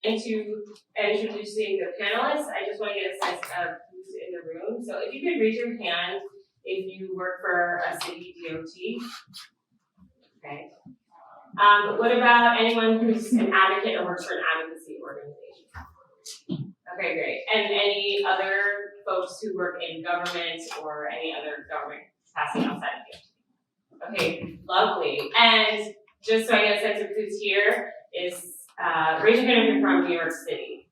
into introducing the panelists, I just want to get a sense of who's in the room. So if you could raise your hand if you work for a city DOT. Okay. What about anyone who's an advocate or works for an advocacy organization? Okay, great. And any other folks who work in government or any other government capacity outside of DOT? Okay, lovely. And just so I get a sense of who's here, is raise your hand if you're from New York City.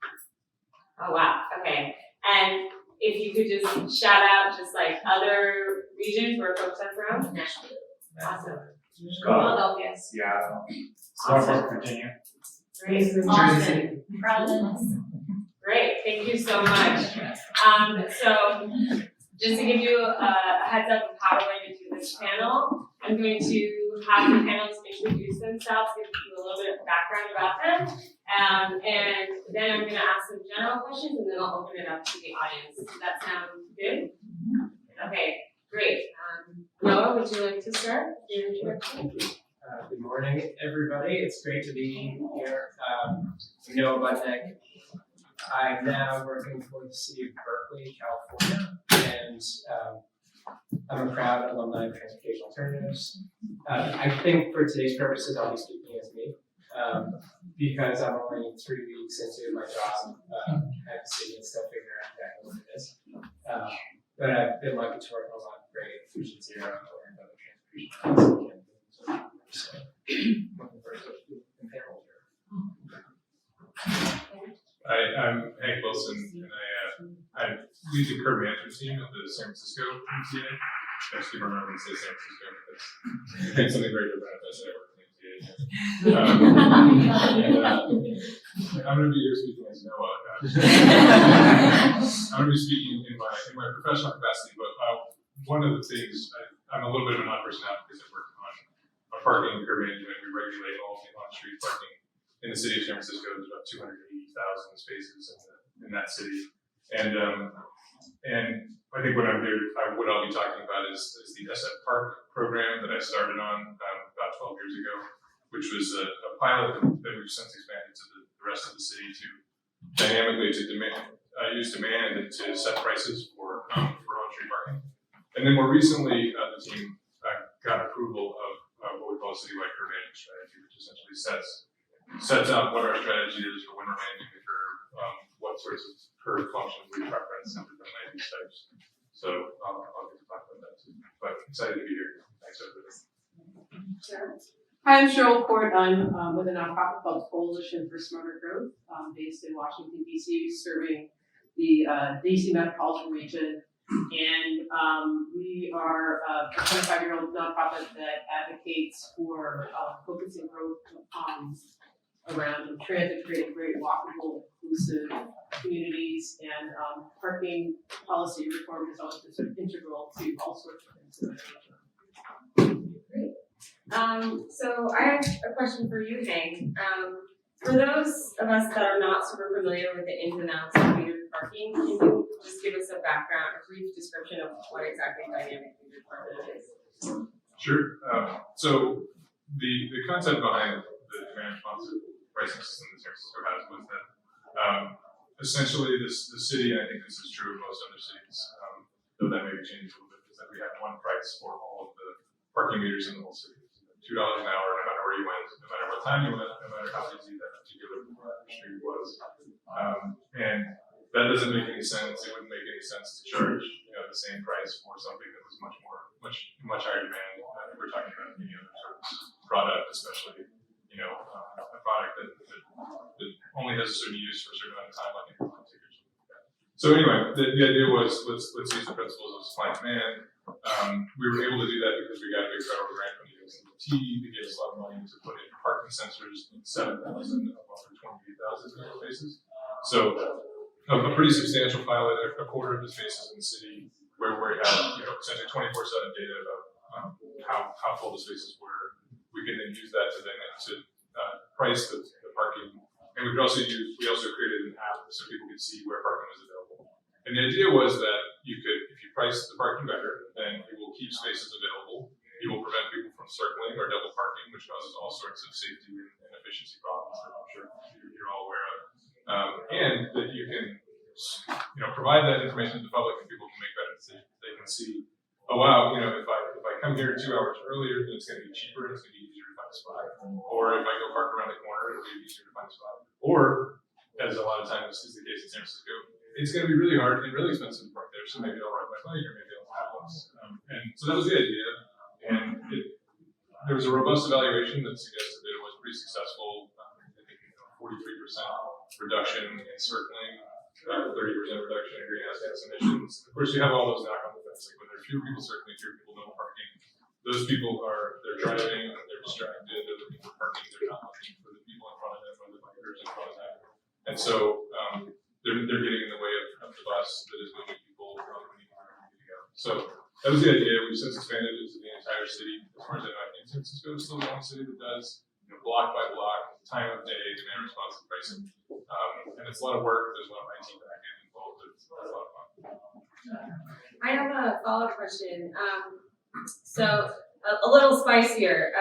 Oh wow, okay. And if you could just shout out just like other regions where folks are from. Nashville. Awesome. Philadelphia. Seattle. Awesome. Norfolk, Virginia. Great. Austin. Providence. Great, thank you so much. So just to give you a heads up of how we're going to do this panel, I'm going to have the panelists introduce themselves, give you a little bit of background about them, and then I'm going to ask some general questions, and then I'll open it up to the audience. Does that sound good? Okay, great. Noah, would you like to start your introduction? Good morning, everybody. It's great to be here. I'm Noah Budnick. I'm now working for the city of Berkeley, California, and I'm a proud alumni of Transportation Alternatives. I think for today's purposes, I'll be speaking as me, because I'm only 3 weeks into my job at the city and still figuring out exactly what it is. But I've been lucky to work on a lot of great Fusion Zero and other transportation campaigns. So, looking forward to the panel here. I'm Hank Wilson, and I lead the curb management team at the San Francisco MTA. I just keep remembering to say San Francisco because it's something very different if I say I work at the MTA. I'm going to be here speaking as Noah. I'm going to be speaking in my professional capacity, but one of the things, I'm a little bit of an odd person out because I work on parking and curb management. We regulate all the on-street parking in the city of San Francisco. There's about 280,000 spaces in that city, and I think what I'm here, what I'll be talking about is the SF Park program that I started on about 12 years ago, which was a pilot that we've since expanded to the rest of the city to dynamically use demand to set prices for on-street parking, and then more recently the team got approval of what we call a citywide curb management strategy, which essentially sets out what our strategy is for when we're managing the curb, what sorts of curb functions we preference and different land use types. So I'll get to talk about that too. But excited to be here. Thanks everybody. Sure. Hi, I'm Cheryl Court. I'm with a nonprofit called Coalition for Smarter Growth, based in Washington, D.C., serving the D.C. metropolitan region. And we are a 25-year-old nonprofit that advocates for focusing growth around transit, creating great walkable, inclusive communities, and parking policy reform is always sort of integral to all sorts of things. Great. So I have a question for you, Hank. For those of us that are not super familiar with the ins and outs of metered parking, can you just give us a background, a brief description of what exactly dynamic metered parking is? Sure. So the concept behind the demand responsive pricing system that San Francisco has was that essentially the city, and I think this is true of most other cities, though that may be changed a little bit, is that we have one price for all of the parking meters in the whole city. $2 an hour, no matter where you went, no matter what time you went, no matter how busy that particular street was. And that doesn't make any sense. It wouldn't make any sense to charge the same price for something that was much higher demand. If we're talking about any other sort of product, especially a product that only has a certain use for a certain amount of time, like a ticket or something like that. So anyway, the idea was let's use the principles of supply and demand. We were able to do that because we got a big federal grant from the USDOT. They gave us a lot of money to put in parking sensors in 7,000 of over 28,000 spaces. So a pretty substantial pilot, a quarter of the spaces in the city, where we have essentially 24/7 data about how full the spaces were. We can then use that to price the parking, and we also created an app so people could see where parking was available. And the idea was that if you price the parking better, then it will keep spaces available. You will prevent people from circling or double parking, which causes all sorts of safety and efficiency problems that I'm sure you're all aware of. and that you can, provide that information to the public and people can make better decisions. They can see, oh wow, if I come here 2 hours earlier, then it's going to be cheaper and it's going to be easier to find a spot. Or if I go park around the corner, it'll be easier to find a spot. Or, as a lot of times is the case in San Francisco, it's going to be really hard and really expensive to park there. So maybe I'll ride my bike or maybe I'll have bus. And so that was the idea. And there was a robust evaluation that suggested that it was pretty successful. I think 43% reduction in circling, 30% reduction in greenhouse gas emissions. Of course, you have all those knock-on effects. Like when there are fewer people circling, fewer people no parking. Those people they're driving, they're distracted, they're looking for parking, they're not looking for the people in front of them or the bikers in front of them. And so they're getting in the way of the bus that is moving people from where they need to go. So that was the idea. We've since expanded it to the entire city. As far as I know, I think San Francisco is still the only city that does block by block, time of day, demand responsive pricing. And it's a lot of work. There's a lot of IT backend involved. It's a lot of fun. I have a follow-up question. So a little spicier.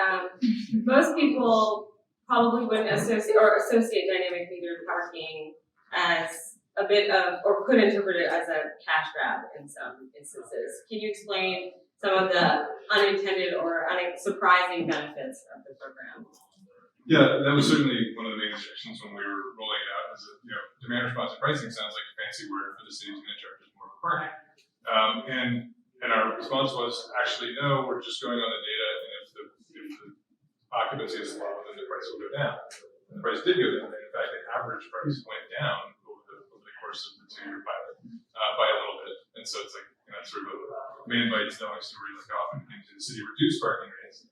Most people probably wouldn't associate dynamic metered parking as a bit of, or could interpret it as a cash grab in some instances. Can you explain some of the unintended or surprising benefits of the program? Yeah, that was certainly one of the main objections when we were rolling it out. Is that demand responsive pricing sounds like a fancy word for the city's going to charge us more for parking. And our response was actually no. We're just going on the data, and if the occupancy is low, then the price will go down. And the price did go down. And in fact, the average price went down over the course of the 2-year pilot by a little bit. And so it's like sort of a man bites dog story. Like often into the city reduced parking rates.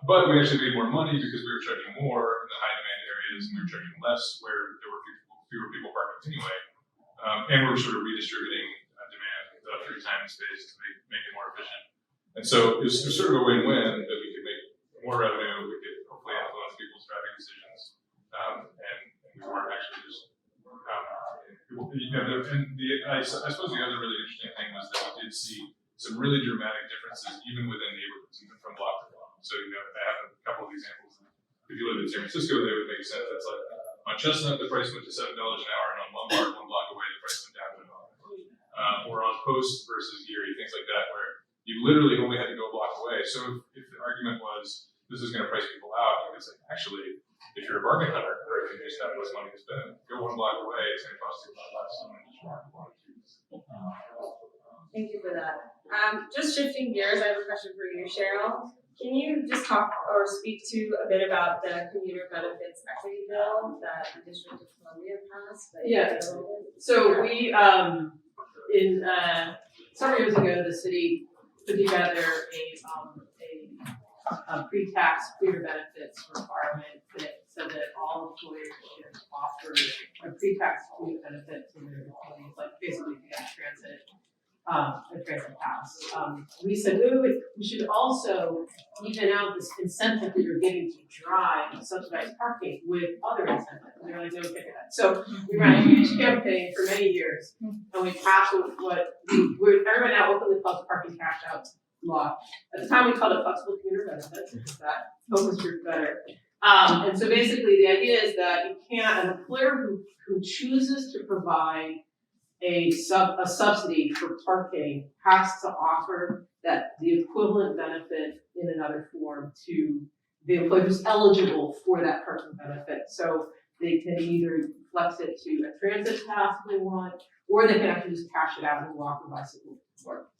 But we actually made more money because we were charging more in the high demand areas and we were charging less where there were fewer people parking anyway. And we were sort of redistributing demand through time and space to make it more efficient. And so it was sort of a win-win that we could make more revenue, we could hopefully influence people's driving decisions, and we weren't actually just, I suppose the other really interesting thing was that we did see some really dramatic differences even within neighborhoods, even from block to block. So, I have a couple of examples. If you live in San Francisco, they would make sense. It's like on Chestnut, the price went to $7 an hour, and on Lombard, 1 block away, the price went down to $1. Or on Post versus Erie, things like that, where you literally only had to go a block away. So if the argument was this is going to price people out, you could say, actually, if you're a bargain hunter, or if you just have less money to spend, go 1 block away, it's going to cost you a lot less than just walk. Thank you for that. Just shifting gears, I have a question for you, Cheryl. Can you just talk or speak to a bit about the commuter benefits equity bill that the District of Columbia passed? Yeah. So we, several years ago, the city put together a pre-tax commuter benefits requirement that said that all employers should offer a pre-tax commuter benefit to their employees, like basically a transit pass. We said, wait, we should also even out this incentive that you're giving to drive subsidized parking with other incentives. And they're like, no, take that. So we ran a huge campaign for many years, and we passed what everyone now openly calls parking cash out law. At the time, we called it flexible commuter benefits, because that focus group better. And so basically, the idea is that you can't, an employer who chooses to provide a subsidy for parking has to offer that the equivalent benefit in another form to the employee who's eligible for that parking benefit. So they can either flex it to a transit pass if they want, or they can actually just cash it out and walk or bicycle to work.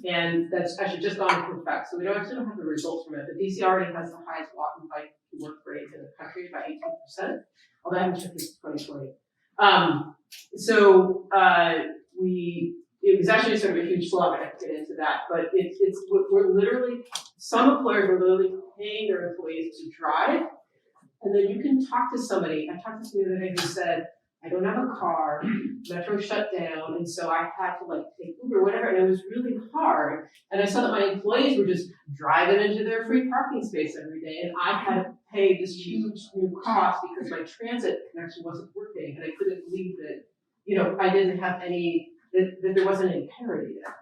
And that's actually just gone into effect. So we actually don't have the results from it, but DC already has the highest walk and bike to work rate in the country by 18%, although I haven't checked this 2020. It was actually sort of a huge slog, I have to get into that, but we're literally, some employers are literally paying their employees to drive, and then you can talk to somebody. I talked to somebody the other day who said, I don't have a car, Metro shut down, and so I had to take Uber, whatever, and it was really hard. And I saw that my employees were just driving into their free parking space every day, and I had to pay this huge new cost because my transit connection wasn't working, and I couldn't believe that, I didn't have that there wasn't any parity there.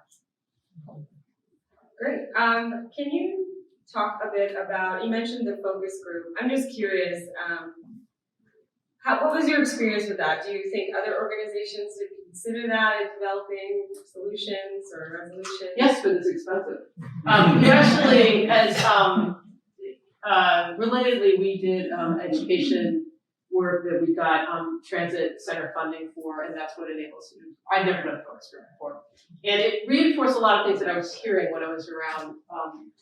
Great. Can you talk a bit about, you mentioned the focus group. I'm just curious, what was your experience with that? Do you think other organizations would consider that in developing solutions or resolutions? Yes, but it's expensive. We actually, as relatedly, we did education work that we got transit center funding for, and that's what enables you. I'd never done a focus group before, and it reinforced a lot of things that I was hearing when I was around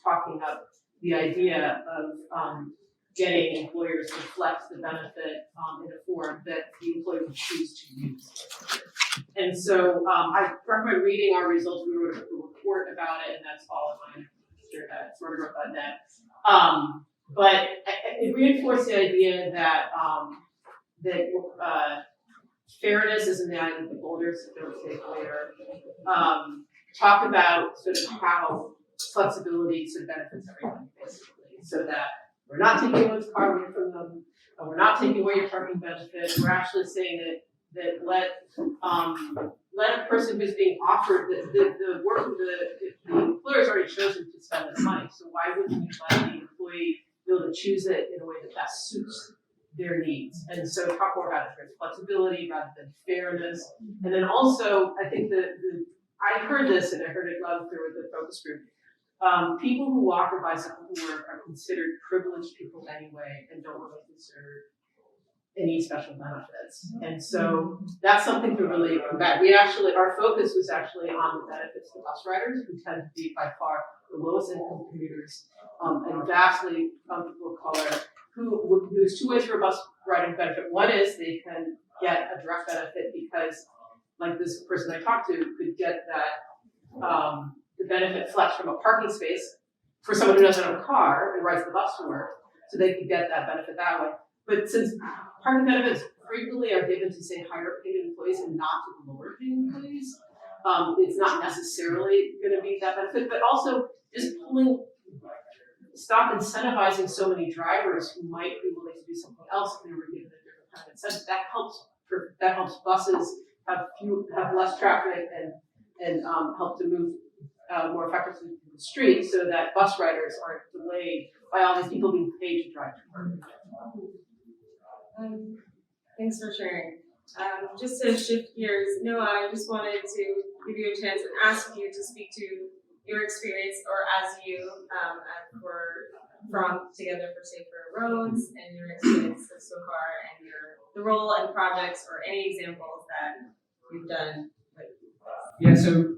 talking up the idea of getting employers to flex the benefit in a form that the employee would choose to use. And so I recommend reading our results. We wrote a report about it, and that's all on smartergrowth.net. But it reinforced the idea that fairness is in the eye of the beholder, so don't take later. Talk about sort of how flexibility sort of benefits everyone, basically, so that we're not taking anyone's car away from them, and we're not taking away your parking benefit. We're actually saying that let a person who's being offered the work, the employer's already chosen to spend this money, so why wouldn't you let the employee be able to choose it in a way that best suits their needs? And so talk more about it, flexibility rather than fairness. And then also, I think I heard this, and I heard it loud and clear with the focus group. People who walk or bicycle to work are considered privileged people anyway, and don't really deserve any special benefits. And so that's something to really combat. Our focus was actually on the benefits to bus riders, who tend to be by far the lowest income commuters, and vastly people of color, there's two ways for a bus riding benefit. One is they can get a direct benefit because, like this person I talked to, could get that the benefit flex from a parking space for someone who doesn't have a car and rides the bus to work, so they could get that benefit that way. But since parking benefits frequently are given to, say, higher paid employees and not to the lower paid employees, it's not necessarily going to be that benefit. But also, just stop incentivizing so many drivers who might be willing to do something else if they were given a different kind of incentive. That helps buses have less traffic and help to move more effectively through the street, so that bus riders aren't delayed by all these people being paid to drive to work. Thanks for sharing. Just to shift gears, Noah, I just wanted to give you a chance and ask you to speak to your experience, or as you were from Together for Safer Roads, and your experience so far, and the role and projects, or any examples that you've done. Yeah, so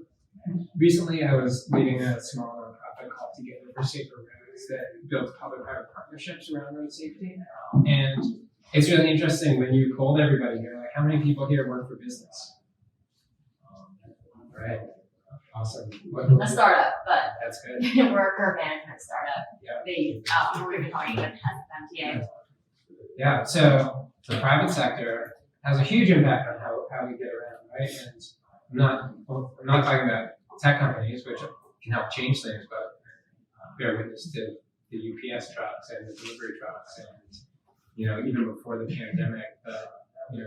recently I was leading a small nonprofit called Together for Safer Roads that builds public-private partnerships around road safety. And it's really interesting when you polled everybody here, like, how many people here work for business? Right. Awesome. A startup, but That's good. we're a curve management startup. Yeah. We're talking about MTA. Yeah, so the private sector has a huge impact on how we get around, right? And I'm not talking about tech companies, which can help change things, but bear witness to the UPS trucks and the delivery trucks, and even before the pandemic,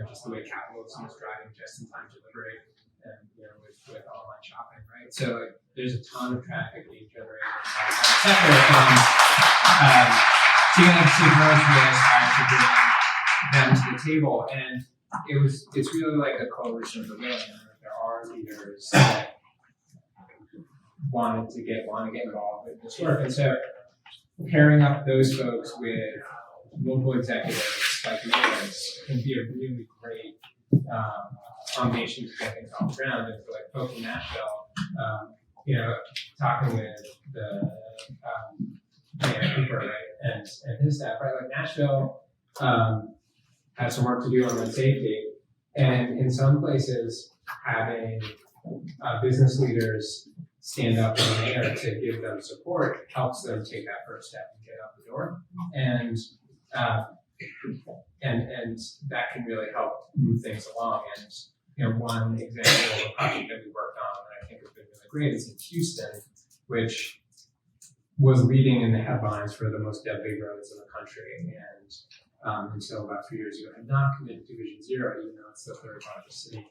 just the way capitalism is driving just-in-time delivery, and with online shopping, right? So there's a ton of traffic being generated in the private sector from Together for Safer Roads really aspired to bring them to the table, and it's really like a coalition of the willing. There are leaders that want to get involved with this work, and so pairing up those folks with local executives like mayors can be a really great foundation to get things off the ground. And for like folks in Nashville, talking with the Mayor Cooper, right, and his staff, right, like Nashville has some work to do on road safety, and in some places having business leaders stand up to the mayor to give them support helps them take that first step and get out the door, and that can really help move things along. And one example of a project that we worked on that I think has been really great is in Houston, which was leading in the headlines for the most deadly roads in the country, and until about 2 years ago had not committed to Vision Zero, even though it's the third largest city,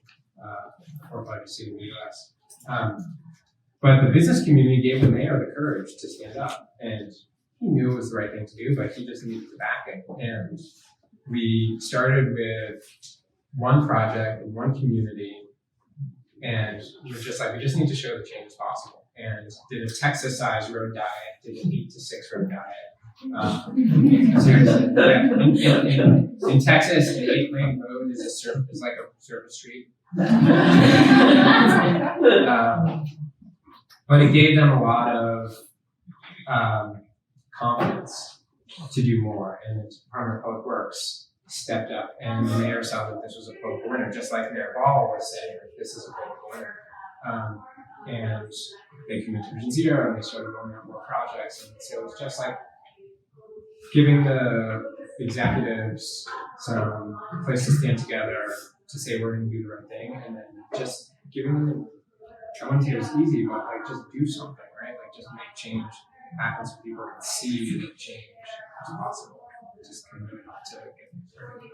fourth largest city in the U.S. But the business community gave the mayor the courage to stand up, and he knew it was the right thing to do, but he just needed the backing. And we started with one project in one community, and we're just like, we just need to show the change is possible. And did a Texas-sized road diet, did an 8 to 6 road diet. Seriously, yeah. In Texas, an 8-lane road is like a service street. But it gave them a lot of confidence to do more, and the Department of Public Works stepped up, and the mayor saw that this was a political winner, just like Mayor Ball was saying, like, this is a political winner. And they committed to Vision Zero, and they started rolling out more projects, and so it was just like giving the executives some place to stand together to say we're going to do the right thing, and then just giving them, I wouldn't say it was easy, but like just do something, right? Like just make change happen so people can see that change is possible. Just commit to get things started.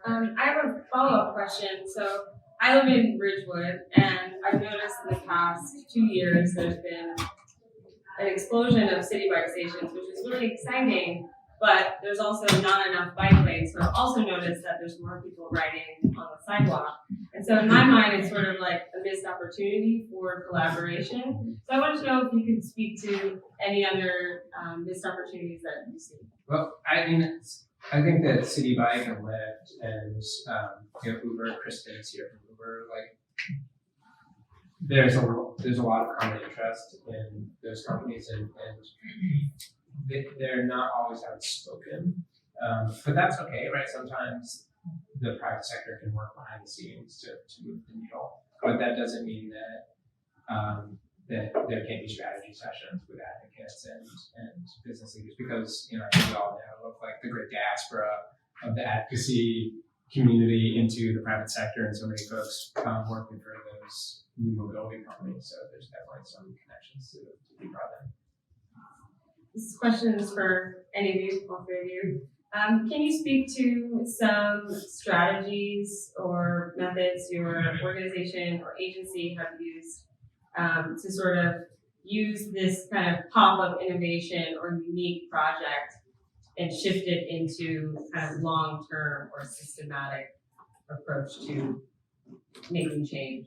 I have a follow-up question. So I live in Ridgewood, and I've noticed in the past 2 years there's been an explosion of city bike stations, which is really exciting, but there's also not enough bike lanes. So I've also noticed that there's more people riding on the sidewalk. And so in my mind, it's sort of like a missed opportunity for collaboration. So I wanted to know if you could speak to any other missed opportunities that you see. Well, I mean, I think that City Bike and Lyft and Uber, Kristen is here from Uber, like there's a lot of common interest in those companies, and they're not always outspoken, but that's okay, right? Sometimes the private sector can work behind the scenes to move the needle, but that doesn't mean that that there can't be strategy sessions with advocates and business leaders, because I think we all know of like the great diaspora of the advocacy community into the private sector, and so many folks working for those new mobility companies. So there's definitely some connections to be brought in. This question is for any of you, all three of you. Can you speak to some strategies or methods your organization or agency have used to sort of use this kind of pop-up innovation or unique project and shift it into kind of long-term or systematic approach to making change?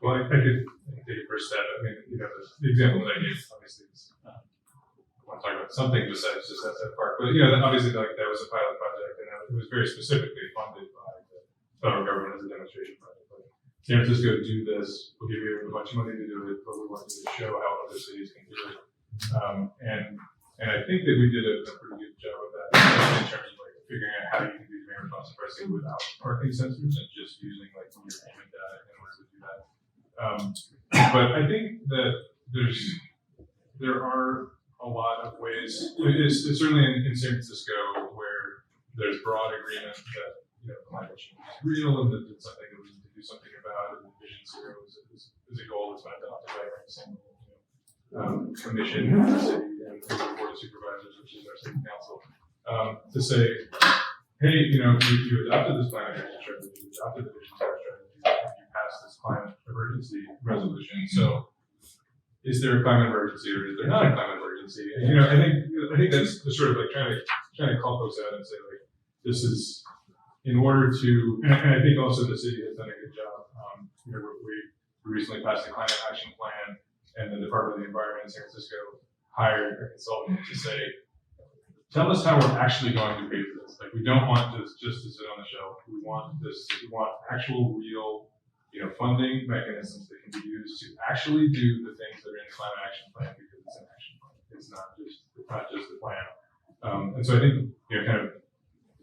Well, I could take a first step. I mean, the example that I gave obviously is, I want to talk about something besides just that park, but obviously like that was a pilot project, and it was very specifically funded by the federal government as a demonstration project. Like, San Francisco, do this, we'll give you a bunch of money to do it, but we want you to show how other cities can do it. And I think that we did a pretty good job of that, in terms of like figuring out how you can do demand response pricing without parking sensors and just using like your payment data in order to do that. But I think that there are a lot of ways. It's certainly in San Francisco where there's broad agreement that climate change is real and that it's something that we need to do something about. And Vision Zero is a goal that's been adopted by every single commission in the city and the board of supervisors, which is our city council, to say, hey, you adopted this climate action strategy, you adopted the Vision Zero strategy, you passed this climate emergency resolution. So, is there a climate emergency or is there not a climate emergency? And, I think that's the sort of like trying to call folks out and say like, this is in order to, and I think also the city has done a good job. We recently passed the climate action plan, and the Department of the Environment in San Francisco hired a consultant to say, tell us how we're actually going to pay for this. Like, we don't want this just to sit on the shelf. We want actual real, funding mechanisms that can be used to actually do the things that are in the climate action plan, because it's an action plan. It's not just a plan. And so I think, kind of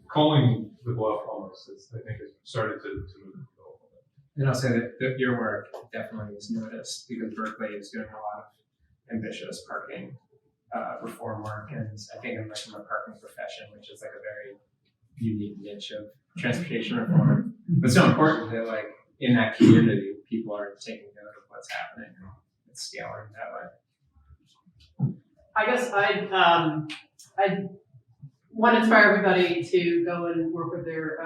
calling the bluff almost, I think has started to move the needle a little bit. And I'll say that your work definitely is noticed, because Berkeley is doing a lot of ambitious parking reform work, and I think I'm from a parking profession, which is like a very unique niche of transportation reform. But it's so important that like in that community, people are taking note of what's happening and it's scaling that way. I guess I want to inspire everybody to go and work with their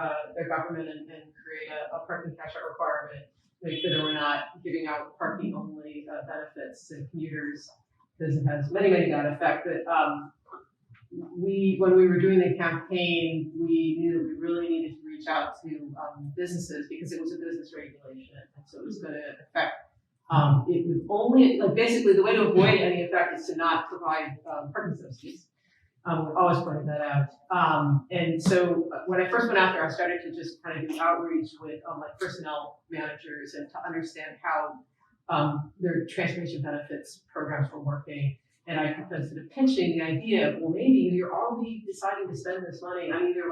government and create a parking cash out requirement make sure that we're not giving out parking only benefits to commuters, because it has many bad effect. But when we were doing the campaign, we knew that we really needed to reach out to businesses, because it was a business regulation, and so it was going to affect. It was only basically the way to avoid any effect is to not provide parking subsidies. We always pointed that out. And so when I first went out there, I started to just kind of do outreach with personnel managers and to understand how their transportation benefits programs were working. And I kept sort of pitching the idea of, well, maybe you're already deciding to spend this money on either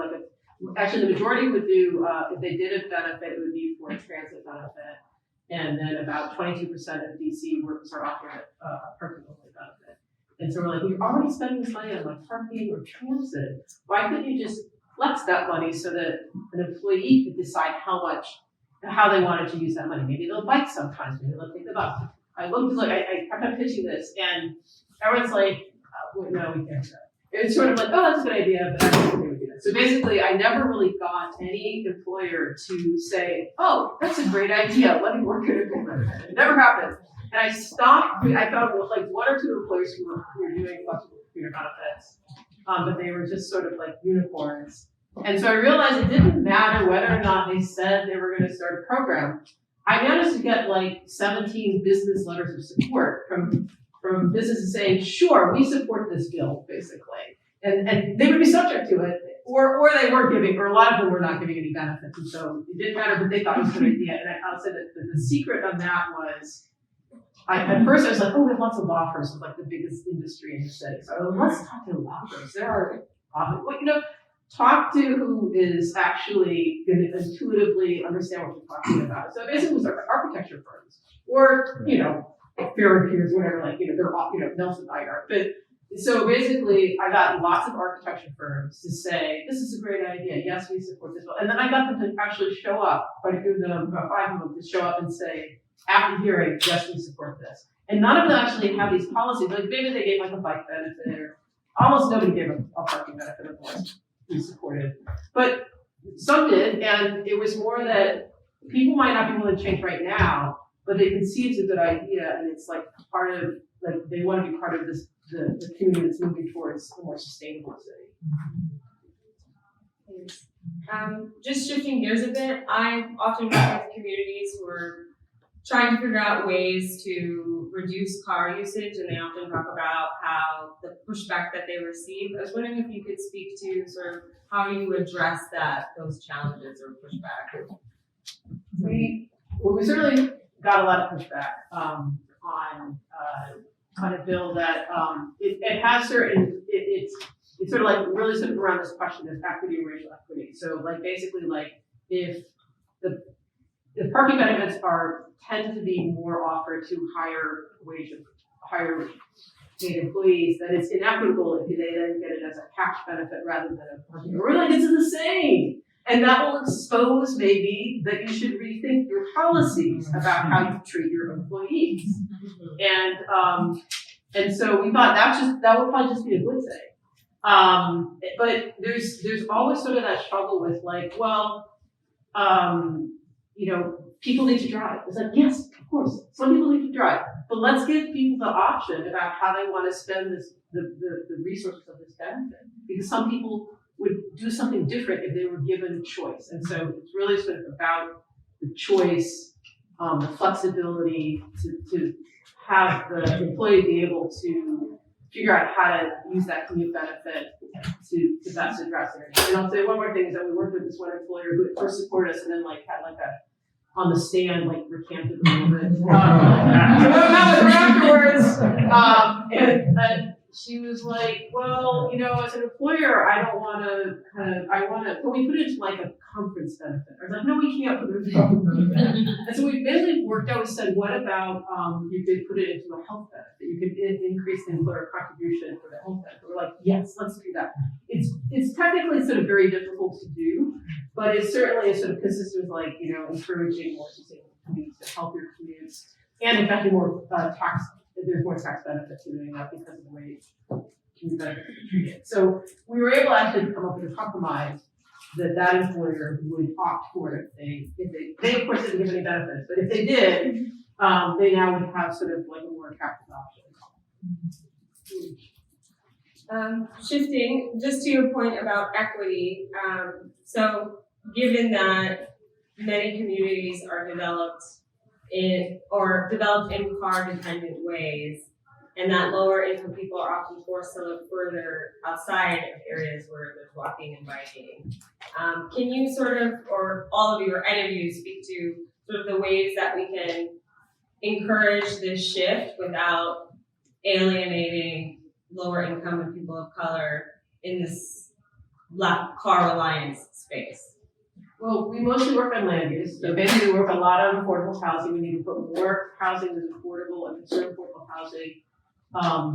actually the majority would do, if they did a benefit, it would be for a transit benefit. And then about 22% of DC workers are offered a parking only benefit. And so we're like, we're already spending this money on parking or transit. Why couldn't you just flex that money so that an employee could decide how they wanted to use that money? Maybe they'll bike sometimes, maybe they'll take the bus. I kept on pitching this, and everyone's like, no, we can't do that. It's sort of like, oh, that's a good idea, but I don't think we would do that. So basically, I never really got any employer to say, oh, that's a great idea, let me work it implement it. It never happened. And I stopped, I found like one or two employers who were doing flexible commuter benefits, but they were just sort of like unicorns. And so I realized it didn't matter whether or not they said they were going to start a program. I managed to get like 17 business letters of support from businesses saying, sure, we support this bill, basically. And they would be subject to it, or they weren't giving, or a lot of them were not giving any benefits. And so it didn't matter, but they thought it was a good idea. And I'll say that the secret of that was, at first I was like, oh, we have lots of law firms with like the biggest industry in the city. So let's talk to law firms. There are, talk to who is actually going to intuitively understand what you're talking about. So basically it was architecture firms, or, Fair and Peers, whatever, they're Nelson Nygaard. But so basically I got lots of architecture firms to say, this is a great idea. Yes, we support this bill. And then I got them to actually show up, quite a few of them, about 5 of them, to show up and say, after hearing, yes, we support this. And none of them actually have these policies. Like maybe they gave like a bike benefit, or almost nobody gave a parking benefit, of course, we supported. But some did, and it was more that people might not be willing to change right now, but they can see it's a good idea, and it's like part of, like they want to be part of this, the community that's moving towards a more sustainable city. Thanks. Just shifting gears a bit, I often work with communities who are trying to figure out ways to reduce car usage, and they often talk about how the pushback that they receive. I was wondering if you could speak to sort of how you address those challenges or pushback. We certainly got a lot of pushback on a bill that it has certain, it's sort of like really sort of around this question of equity and racial equity. So like basically like if parking benefits tend to be more offered to higher paid employees, then it's inequitable if they then get it as a cash benefit rather than a parking. We're like, it's the same. And that will expose maybe that you should rethink your policies about how you treat your employees. And so we thought that would probably just be a good thing. But there's always sort of that struggle with like, well, people need to drive. It's like, yes, of course, some people need to drive, but let's give people the option about how they want to spend the resources of this benefit, because some people would do something different if they were given choice. And so it's really sort of about the choice, the flexibility to have the employee be able to figure out how to use that commute benefit to best address it. And I'll say one more thing is that we worked with this one employer who at first supported us and then like had like a on the stand, like recanted a little bit. Afterwards, and she was like, well, as an employer, I don't want to can we put it into like a conference benefit? I was like, no, we can't put it into a conference benefit. And so we basically worked out, we said, what about you could put it into a health benefit? You could increase the employer contribution for the health benefit. We're like, yes, let's do that. It's technically sort of very difficult to do, but it's certainly sort of consistent with like, encouraging more sustainable commutes and healthier commutes, and in fact, there's more tax benefit to doing that because of the way commute benefits are treated. So we were able actually to come up with a compromise that employer would opt for it if they of course didn't give any benefits, but if they did, they now would have sort of like a more attractive option. Shifting, just to your point about equity, so given that many communities are developed in car-dependent ways, and that lower income people are often forced to look further outside of areas where there's walking and biking. Can you sort of, or all of you or any of you, speak to sort of the ways that we can encourage this shift without alienating lower income and people of color in this car reliance space? Well, we mostly work on land use, so basically we work a lot on affordable housing. We need to put more housing that's affordable and consider affordable housing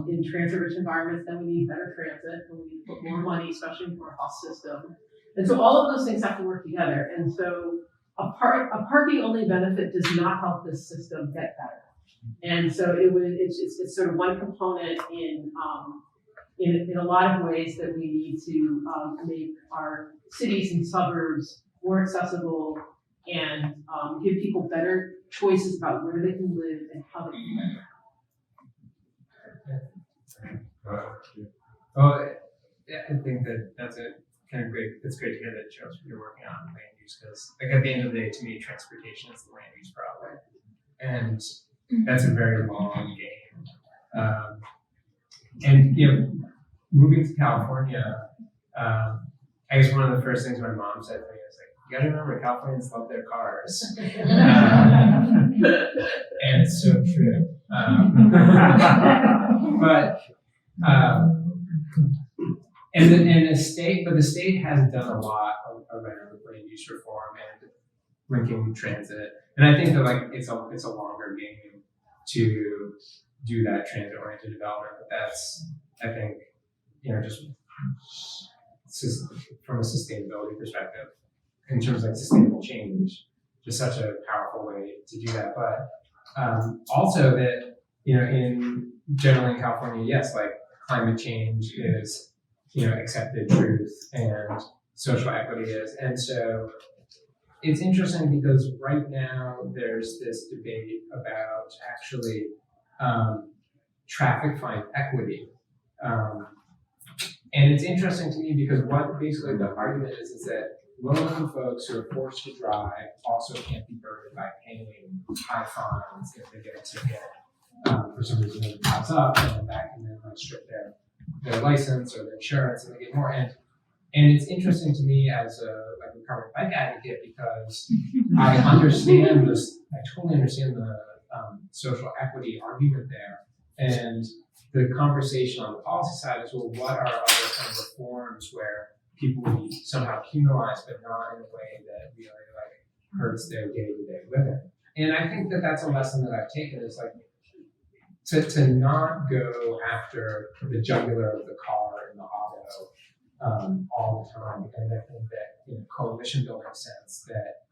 in transit-rich environments. Then we need better transit, and we need to put more money, especially into our bus system. And so all of those things have to work together. And so a parking-only benefit does not help this system get better. And so it's sort of one component in a lot of ways that we need to make our cities and suburbs more accessible and give people better choices about where they can live and how they can live. Well, I think that's a kind of great. It's great to hear that you're working on land use because, like, at the end of the day, to me, transportation is the land use problem, and that's a very long game. And moving to California, I guess one of the first things my mom said to me was like, "You got to remember, Californians love their cars," and it's so true. But the state has done a lot around land use reform and linking transit, and I think that it's a longer game to do that transit-oriented development. But that's, I think, just from a sustainability perspective, in terms of sustainable change, just such a powerful way to do that. But also that generally in California, yes, climate change is accepted truth and social equity is. And so it's interesting because right now there's this debate about actually traffic fine equity. And it's interesting to me because what basically the argument is that low-income folks who are forced to drive also can't be burdened by paying high fines if they get a ticket for some reason it pops up and then that can then strip their license or their insurance and they get more. And it's interesting to me as a recovering bike advocate because I understand this. I totally understand the social equity argument there, and the conversation on the policy side is, well, what are other kind of reforms where people will be somehow penalized, but not in a way that really hurts their day-to-day living? And I think that that's a lesson that I've taken is to not go after the jugular of the car and the auto all the time. And I think that in a coalition building sense that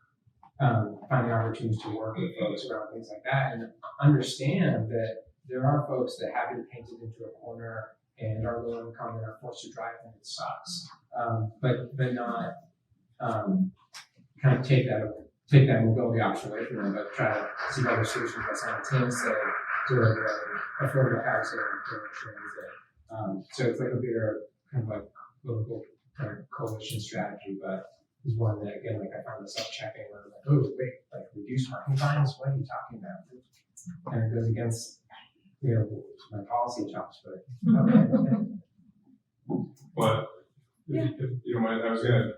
finding opportunities to work with folks around things like that and understand that there are folks that have been painted into a corner and are low income and are forced to drive and it sucks. But not kind of take that mobility option away from them, but try to see other solutions that simultaneously deliver affordable housing and transit. So it's a bigger kind of political kind of coalition strategy, but is one that again I found myself checking where I'm oh wait, reduce parking fines? What are you talking about? And it goes against my policy chops, but okay. Well, if you don't mind, I was gonna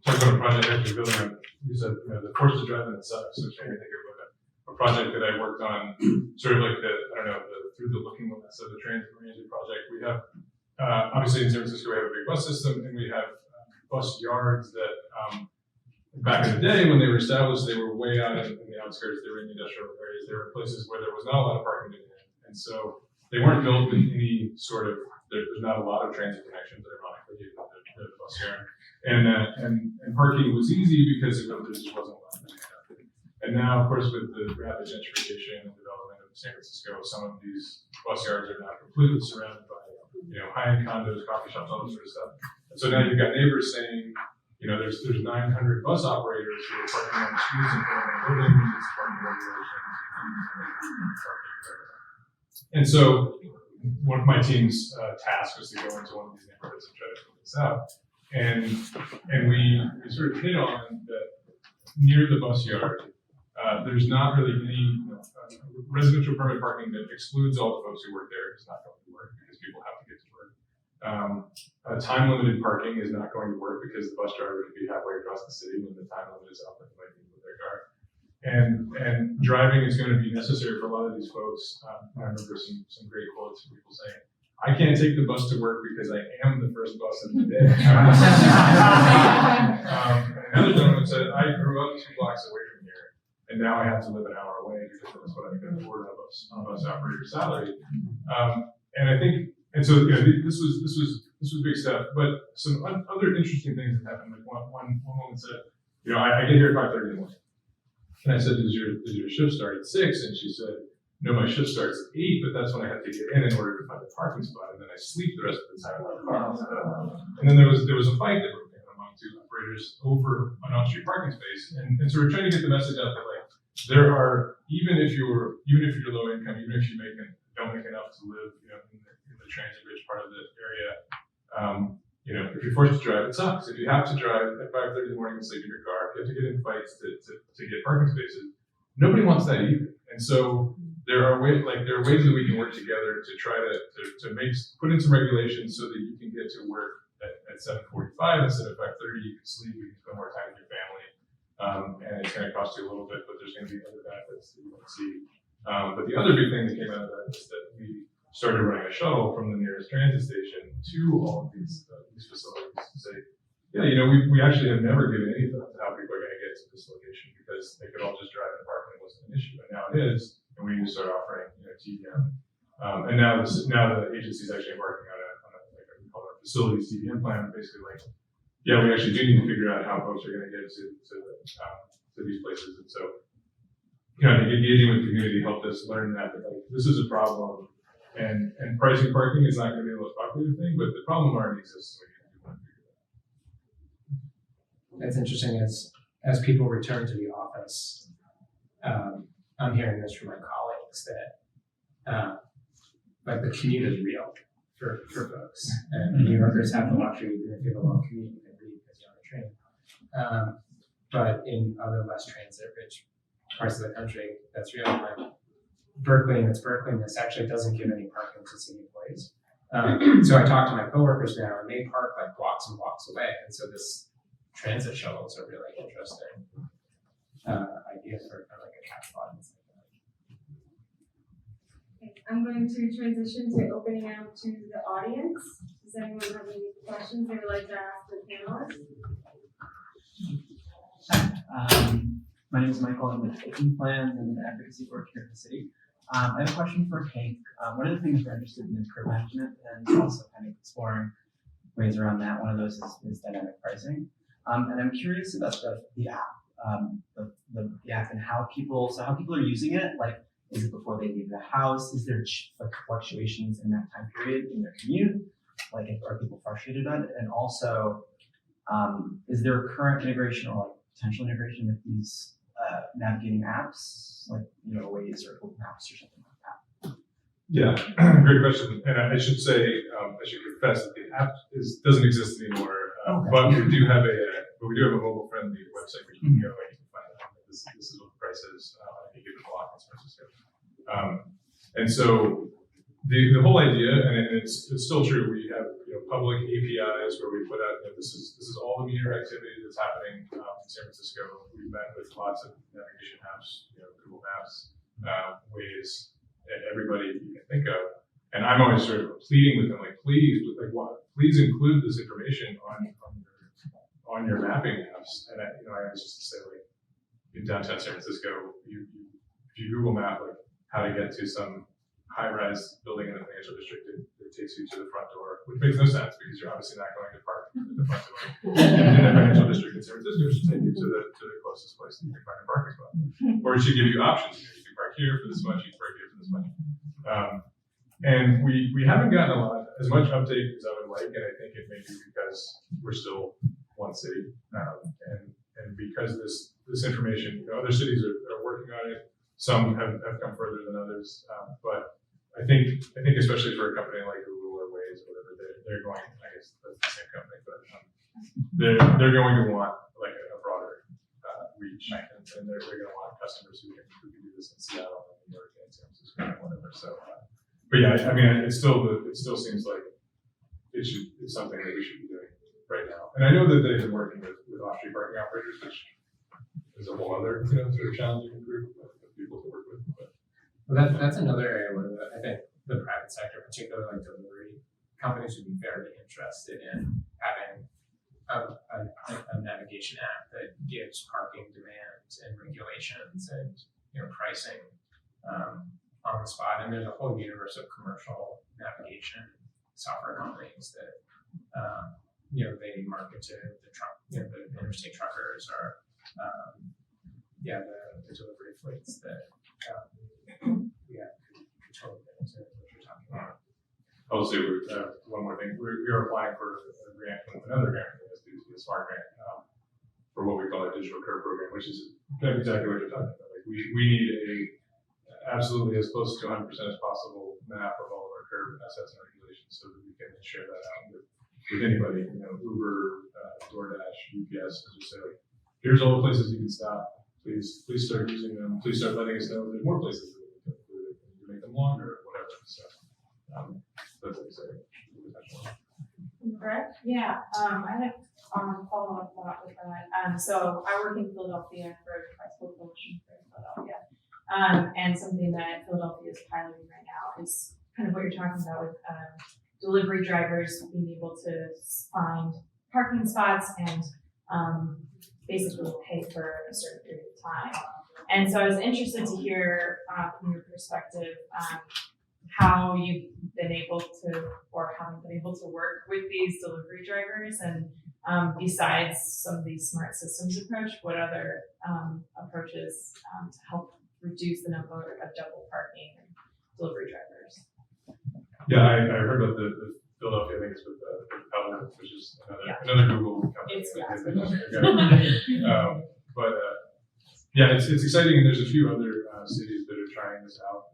talk about a project actually building on. You said the forced to drive and it sucks, which made me think of a project that I worked on, sort of through the looking glass of the transit-oriented project. We have obviously in San Francisco we have a big bus system, and we have bus yards that back in the day when they were established, they were way out in the outskirts. They were in the industrial areas. They were places where there was not a lot of parking demand, and so they weren't built with any sort of. There's not a lot of transit connections, ironically, to the bus yard, and parking was easy because there just wasn't a lot of demand. And now, of course, with the rapid gentrification and development of San Francisco, some of these bus yards are now completely surrounded by high-end condos, coffee shops, all this sort of stuff. And so now you've got neighbors saying, there's 900 bus operators who are parking on the streets in front of the buildings, parking regulations, and so one of my team's task was to go into one of these neighborhoods and try to figure this out. And we sort of hit on that near the bus yard, there's not really any residential permit parking that excludes all the folks who work there. It's not going to work because people have to get to work. Time limited parking is not going to work because the bus driver could be halfway across the city when the time limit is up and they might be with their car. And driving is going to be necessary for a lot of these folks. I remember some great quotes from people saying, "I can't take the bus to work because I am the first bus of the day." Another gentleman said, "I grew up 2 blocks away from here, and now I have to live an hour away because that's what I can afford on a bus operator's salary." And I think, and so this was big stuff. But some other interesting things that happened. Like one woman said, I get here at 5:30 in the morning. And I said, does your shift start at 6? And she said, no, my shift starts at 8, but that's when I have to get in order to find a parking spot, and then I sleep the rest of the time in my car. And then there was a fight that broke out among 2 operators over an on-street parking space, and so we're trying to get the message out that there are, even if you're low income, even if don't make enough to live in the transit rich part of the area, if you're forced to drive, it sucks. If you have to drive at 5:30 in the morning and sleep in your car, if you have to get in fights to get parking spaces, nobody wants that either. And so there are ways that we can work together to try to put in some regulations so that you can get to work at 7:45 instead of 5:30. You can sleep, you can spend more time with your family, and it's going to cost you a little bit, but there's going to be other benefits that you won't see. But the other big thing that came out of that is that we started running a shuttle from the nearest transit station to all of these facilities to say, we actually have never given any thought to how people are going to get to this location because they could all just drive and park and it wasn't an issue. And now it is, and we need to start offering TDM. And now the agency is actually working on we call it a facilities TDM plan, basically we actually do need to figure out how folks are going to get to these places. And so, I think engaging with the community helped us learn that this is a problem. And pricing parking is not going to be the most popular thing, but the problem already exists. So we want to figure That's interesting. As people return to the office, I'm hearing this from my colleagues that the commute is real for folks, and New Yorkers have the luxury, even if you have a long commute, you can read because you're on a train. But in other less transit-rich parts of the country, that's real. Berkeley, and this actually doesn't give any parking to city employees. So I talked to my coworkers now, and they park blocks and blocks away. And so this transit shuttles are really interesting idea for kind of like a catch lot. Okay, I'm going to transition to opening out to the audience. Does anyone have any questions they would like to ask the panelists? My name is Michael. I'm with Taking Plans and advocacy work here in the city. I have a question for Hank. One of the things we're interested in is curb management and also kind of exploring ways around that. One of those is dynamic pricing. And I'm curious about the app, the app and how people are using it. Is it before they leave the house? Is there fluctuations in that time period in their commute? Are people frustrated about it? And also, is there a current integration or potential integration with these navigating apps, Waze or Google Maps or something like that? Yeah, great question. And I should say, I should confess that the app doesn't exist anymore. But we do have a mobile friendly website where you can go and you can find out this is what the price is on any given block in San Francisco. And so the whole idea, and it's still true, we have public APIs where we put out this is all the meter activity that's happening in San Francisco. We've met with lots of navigation apps, Google Maps, Waze, everybody you can think of. And I'm always sort of pleading with them, please include this information on your mapping apps. And I always used to say, in downtown San Francisco, if you Google Map how to get to some high-rise building in the financial district, it takes you to the front door, which makes no sense because you're obviously not going to park at the front door in the financial district in San Francisco. It should take you to the closest place that you can find a parking spot, or it should give you options. You can park here for this much, you can park here for this much. And we haven't gotten as much uptake as I would like, and I think it may be because we're still one city. And because this information, other cities are working on it. Some have come further than others. But I think especially for a company like Google or Waze or whatever, they're going, I guess that's the same company, but they're going to want like a broader reach, and they're going to want customers who can do this in Seattle and New York and San Francisco and whatever. So, but yeah, I mean, it still seems like it's something that we should be doing right now. And I know that they've been working with off-street parking operators, which is a whole other sort of challenging group of people to work with. But Well, that's another area where I think the private sector, particularly like delivery companies, would be very interested in having a navigation app that gives parking demands and regulations and pricing on the spot. And there's a whole universe of commercial navigation software companies that they market to the truck, the interstate truckers or the delivery fleets that could totally get into what you're talking about. I'll say one more thing. We are applying for a grant, another grant from the SDC, a smart grant, for what we call a digital curb program, which is kind of exactly what you're talking about. Like we need absolutely as close to 100% as possible map of all of our curb assets and regulations so that we can share that out with anybody, Uber, DoorDash, UPS, and just say like, here's all the places you can stop. Please start using them. Please start letting us know there's more places that we can include it. You make them longer or whatever. So that's exciting. Correct? Yeah, I had a follow-up thought with that. So I work in Philadelphia for the Bicycle Coalition for Philadelphia. And something that Philadelphia is piloting right now is kind of what you're talking about with delivery drivers being able to find parking spots and basically pay for a certain period of time. And so I was interested to hear from your perspective how you've been able to or haven't been able to work with these delivery drivers, and besides some of these smart systems approach, what other approaches to help reduce the number of double parking and delivery drivers? Yeah, I heard about the Philadelphia, I think it's with Pebble, which is another Google company. It's it's exciting, and there's a few other cities that are trying this out,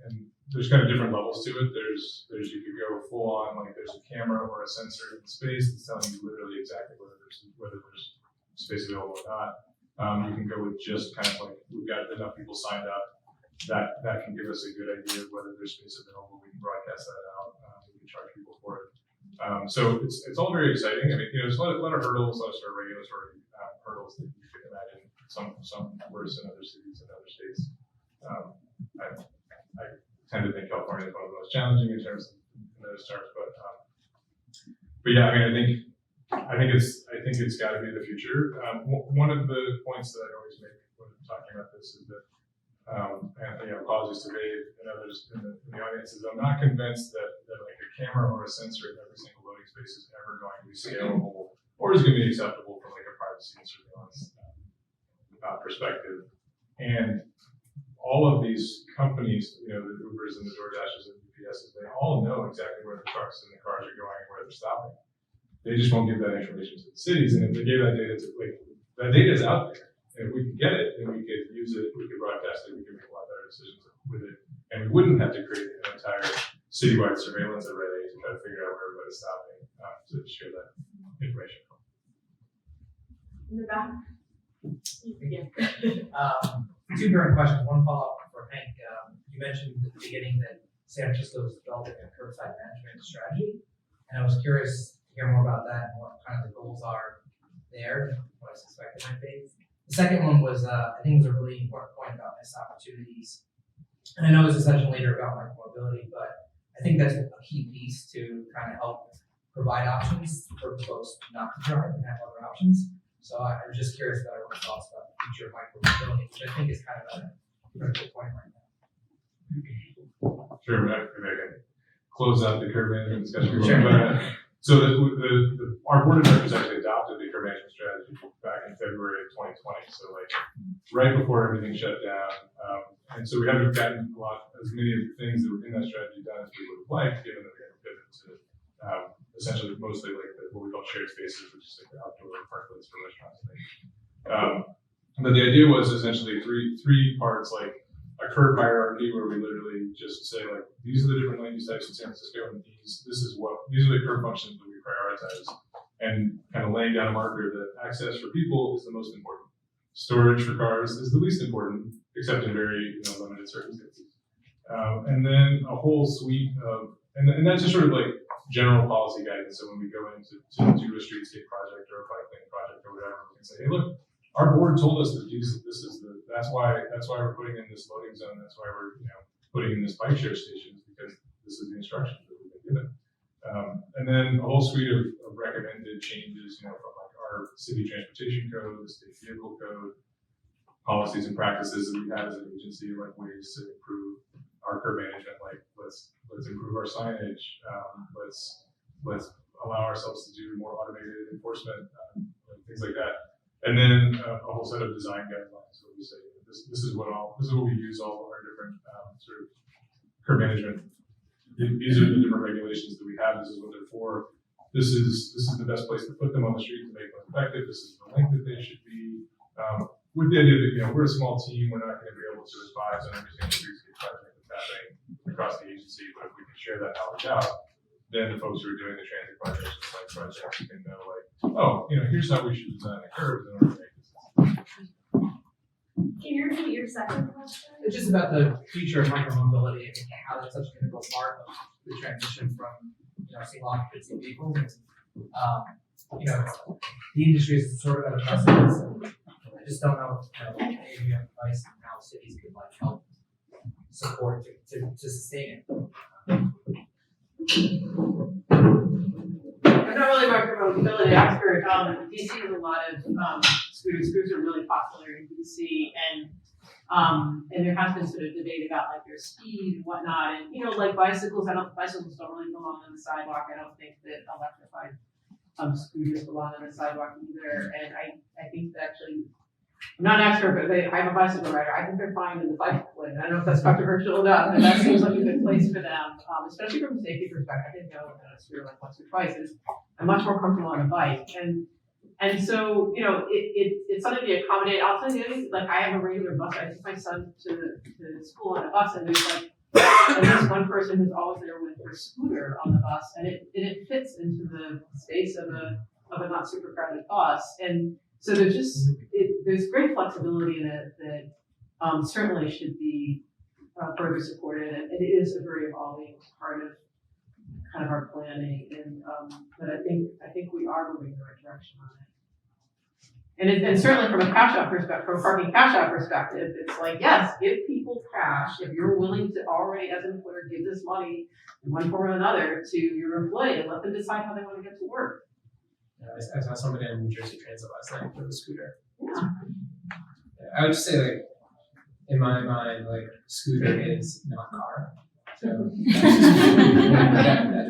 and there's kind of different levels to it. There's you could go full on, like there's a camera or a sensor in space that's telling you literally exactly whether there's space available or not. You can go with just kind of like we've got enough people signed up that can give us a good idea of whether there's space available. We can broadcast that out. We can charge people for it. So it's all very exciting. I mean, there's a lot of hurdles, a lot of sort of regulatory hurdles that you can imagine. Some worse in other cities and other states. I tend to think California is one of the most challenging in terms of those terms, but yeah, I mean, I think it's got to be the future. One of the points that I always make when talking about this is that, and apologies to Dave and others in the audience, is I'm not convinced that like a camera or a sensor in every single loading space is ever going to be scalable or is going to be acceptable from like a privacy and surveillance perspective. And all of these companies, the Ubers and the DoorDashes and UPSs, they all know exactly where the trucks and the cars are going and where they're stopping. They just won't give that information to the cities. And if they gave that data to, that data is out there. And if we could get it, then we could use it, we could broadcast it, we could make a lot better decisions with it. And we wouldn't have to create an entire citywide surveillance array to try to figure out where everybody's stopping to share that information. In the back? Again. Two different questions. One follow-up for Hank. You mentioned at the beginning that San Francisco is developing a curbside management strategy, and I was curious to hear more about that and what kind of the goals are there, what I suspect it might be. The second one was, I think it was a really important point about missed opportunities. And I know there's a session later about micromobility, but I think that's a key piece to kind of help provide options for folks not to drive and have other options. So I'm just curious about everyone's thoughts about the future of micromobility, which I think is kind of a critical point right now. Sure, I can close out the curb management discussion. Sure. So our board of directors actually adopted the curb management strategy back in February of 2020. So like right before everything shut down. And so we haven't gotten as many of the things that were in that strategy done as we would have liked, given that we had to pivot to a essentially mostly like what we call shared spaces, which is like the outdoor parklets for restaurants. But the idea was essentially three parts, like a curb hierarchy where we literally just say like, these are the different land use types in San Francisco, and these are the curb functions that we prioritize, and kind of laying down a marker that access for people is the most important. Storage for cars is the least important, except in very limited circumstances. And then a whole suite of, and that's just sort of like general policy guidance. So when we go in to do a streetscape project or a bike lane project or whatever, we can say, hey, look, our board told us that that's why we're putting in this loading zone. That's why we're putting in this bike share stations, because this is the instructions that we've been given. And then a whole suite of recommended changes, from like our city transportation code, the state vehicle code, policies and practices that we have as an agency, like ways to improve our curb management, like let's improve our signage, let's allow ourselves to do more automated enforcement, things like that. And then a whole set of design guidelines where we say this is what we use all of our different sort of curb management. These are the different regulations that we have. This is what they're for. This is the best place to put them on the street to make them effective. This is the length that they should be. With the idea that we're a small team, we're not going to be able to advise on every single streetscape project that's happening across the agency. But if we can share that knowledge out, then the folks who are doing the transit projects and bike projects can know, like, oh, here's how we should design the curbs in order to make this. Can you repeat your second question? It's just about the future of micromobility and how that's such an integral part of the transition from single occupancy vehicles. The industry is sort of at a precipice, and I just don't know if maybe you have advice on how cities could help support to sustain it. I'm not really a micromobility expert. DC has a lot of scooters. Scooters are really popular in DC, and there has been sort of debate about like their speed and whatnot. And like bicycles, bicycles don't really belong on the sidewalk. I don't think that electrified scooters belong on the sidewalk either. And I think that actually, I'm not an expert, but I'm a bicycle rider. I think they're fine in the bike lane. I don't know if that's controversial enough, but that seems like a good place for them, especially from a safety perspective. I didn't know that a scooter like once or twice. I'm much more comfortable on a bike, and so it's something to accommodate. I'll tell you, like I have a regular bus. I take my son to school on a bus, and there's like at least one person who's always there with their scooter on the bus, and it fits into the space of a not super crowded bus, and so there's great flexibility in it that certainly should be further supported, and it is a very evolving part of kind of our planning, and but I think we are moving in the right direction on it. And certainly from a parking cash out perspective, it's like, yes, give people cash if you're willing to already, as an employer, give this money in one form or another to your employee and let them decide how they want to get to work. I saw somebody in New Jersey Transit last night with a scooter. Yeah. I would just say, like, in my mind, like, scooter is not car. So that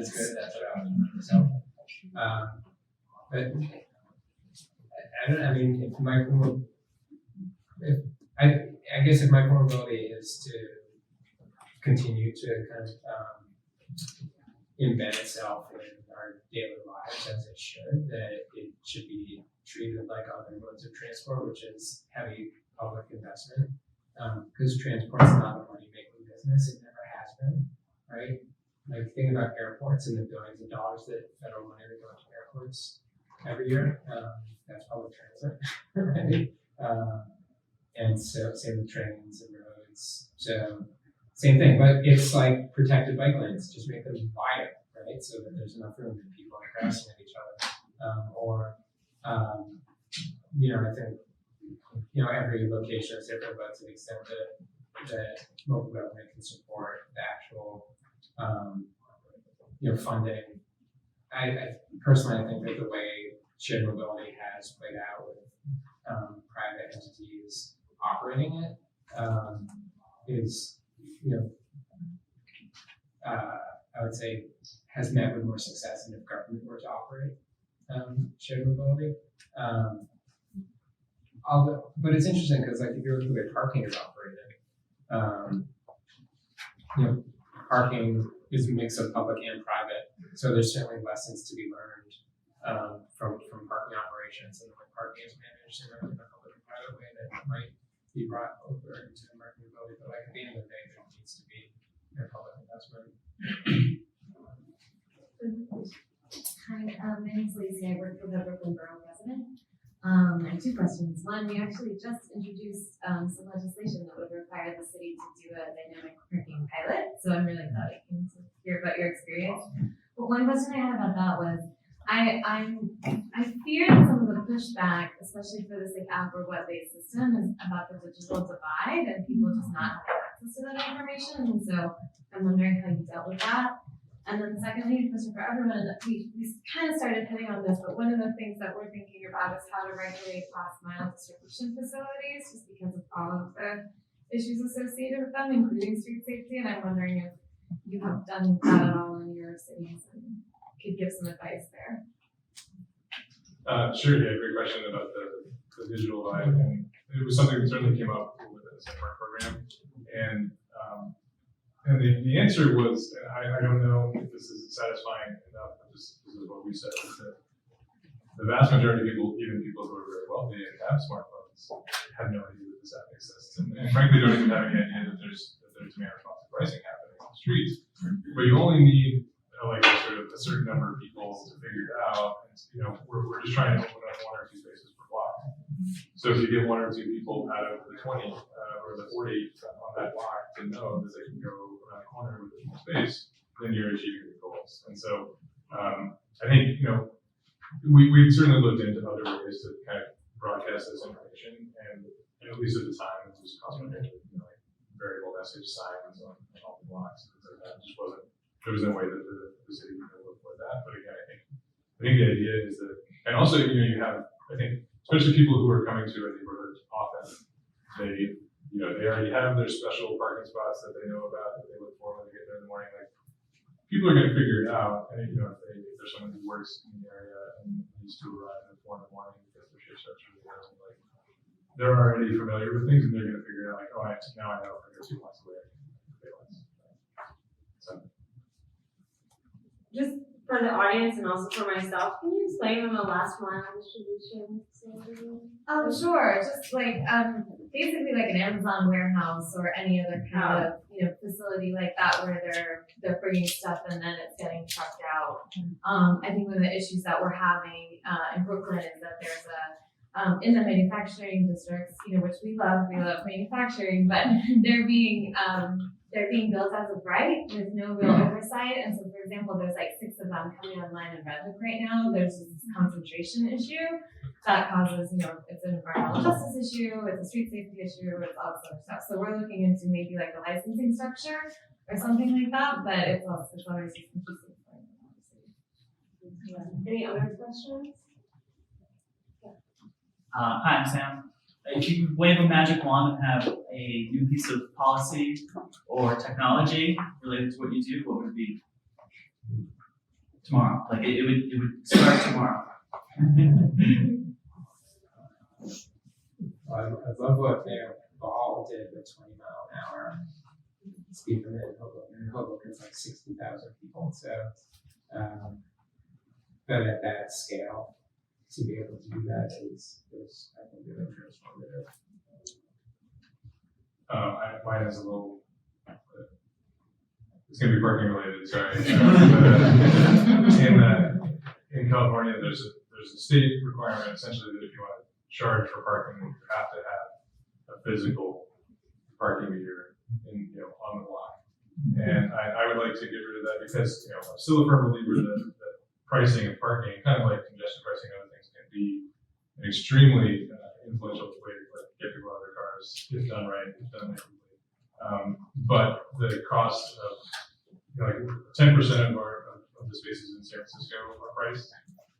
is good. That's what I would. So, but I mean, I guess if micromobility is to continue to kind of embed itself in our daily lives as it should, that it should be treated like other modes of transport, which is heavy public investment. Because transport's not a money-making business, it never has been, right? Like, think about airports and the billions of dollars that federal money that go into airports every year. That's public transit, right? And so same with trains and roads. So same thing, but it's like protected bike lanes. Just make them wider, right? So that there's enough room that people aren't crashing at each other. I think every location is different, but to the extent that local government can support the actual funding. I personally, I think that the way shared mobility has played out with private entities operating it is, I would say, has met with more success than if government were to operate shared mobility. But it's interesting because, like, if you look at the way parking is operated, parking is a mix of public and private So there's certainly lessons to be learned from parking operations and the way parking is managed in a public and private way that might be brought over into American mobility. But like at the end of the day, there needs to be public investment. Hi, my name's Lacey. I work for the Brooklyn Borough President. I have two questions. One, we actually just introduced some legislation that would require the city to do a dynamic parking pilot. So I'm really glad I came to hear about your experience. But one question I had about that was, I fear that some of the pushback, especially for this like app or web-based system, is about the digital divide and people just not having access to that information. And so I'm wondering how you dealt with that. And then secondly, a question for everyone, we kind of started hitting on this, but one of the things that we're thinking about is how to regulate last mile distribution facilities, just because of all of the issues associated with them, including street safety. And I'm wondering if you have done that at all in your cities and could give some advice there. Sure, yeah, great question about the digital divide, and it was something that certainly came up with the Smart program, and the answer was, I don't know if this is satisfying enough, but this is what we said, is that the vast majority of people, even people who are very wealthy and have smartphones, have no idea that this app exists, and frankly don't even have any idea that there's demand responsive pricing happening on the streets. But you only need like a certain number of people to figure it out. And, we're just trying to open up 1 or 2 spaces per block. So if you get 1 or 2 people out of the 20 or the 40 on that block to know that they can go around the corner with a small space, then you're achieving the goals. And so I think we certainly looked into other ways to kind of broadcast this information, and at least at the time it was cost-effective, like variable message signs on all the blocks. So that just wasn't. There was no way that the city would be able to afford that. But again, I think the idea is that, and also you have, I think, especially people who are coming to a neighborhood often, they already have their special parking spots that they know about, that they look for when they get there in the morning. Like, people are going to figure it out. And if there's someone who works in the area and needs to arrive at 4 in the morning because their shift starts really early, like they're already familiar with things, and they're going to figure it out. Like, oh, now I know if I go 2 blocks away, I can pay less. So. Just for the audience and also for myself, can you explain what a last mile distribution facility? Sure. Just like basically like an Amazon warehouse or any other kind of facility like that where they're bringing stuff and then it's getting trucked out. I think one of the issues that we're having in Brooklyn is that there's in the manufacturing districts, which we love manufacturing, but they're being built as of right with no real oversight. And so, for example, there's like 6 of them coming online in Redwood right now. There's this concentration issue that causes, it's an environmental justice issue, it's a street safety issue, it's all this other stuff. So we're looking into maybe like a licensing structure or something like that, but it's always just confusing. Any other questions? Hi, I'm Sam. If you could wave a magic wand and have a new piece of policy or technology related to what you do, what would it be? Tomorrow. Like it would start tomorrow. I love what Ball did with 20 mile an hour speed limit in Hoboken. Hoboken's like 60,000 people. So, but at that scale, to be able to do that is I think, really transformative. Mine is a little. It's going to be parking related. Sorry. In California, there's a state requirement essentially that if you want to charge for parking, you have to have a physical parking meter on the block. And I would like to get rid of that because I'm still a firm believer that pricing and parking, kind of like congestion pricing and other things, can be an extremely influential way to get people out of their cars if done right, if done ethically. But the cost of 10% of the spaces in San Francisco are priced,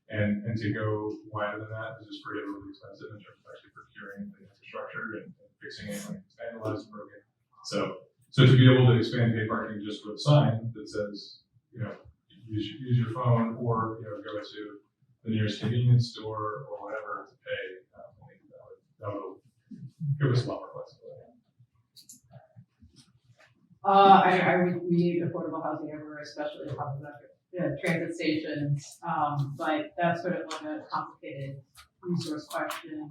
and to go wider than that is just prohibitively expensive in terms of actually procuring the infrastructure and fixing it when it's vandalized and broken. So to be able to expand paid parking just with a sign that says, use your phone or go to the nearest convenience store or whatever to pay, I think that would give us a lot more flexibility. We need affordable housing everywhere, especially in transit stations, but that's sort of like a complicated resource question.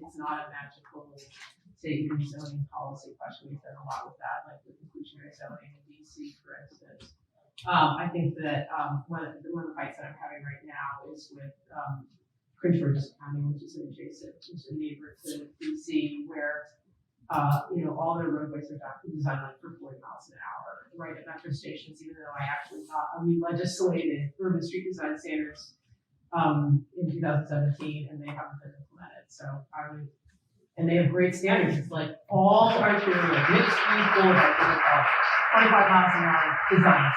It's not a magical, say, even zoning policy question. We've done a lot with that, like with inclusionary zoning in DC, for instance. I think that one of the fights that I'm having right now is with Prince George's County, which is a neighbor to DC, where all their roadways are designed like for 40 miles an hour, right at metro stations, even though I actually thought we legislated urban street design standards in 2017, and they haven't been implemented. So and they have great standards. It's like all arterial, mixed-use boulevards are 25 miles an hour designs.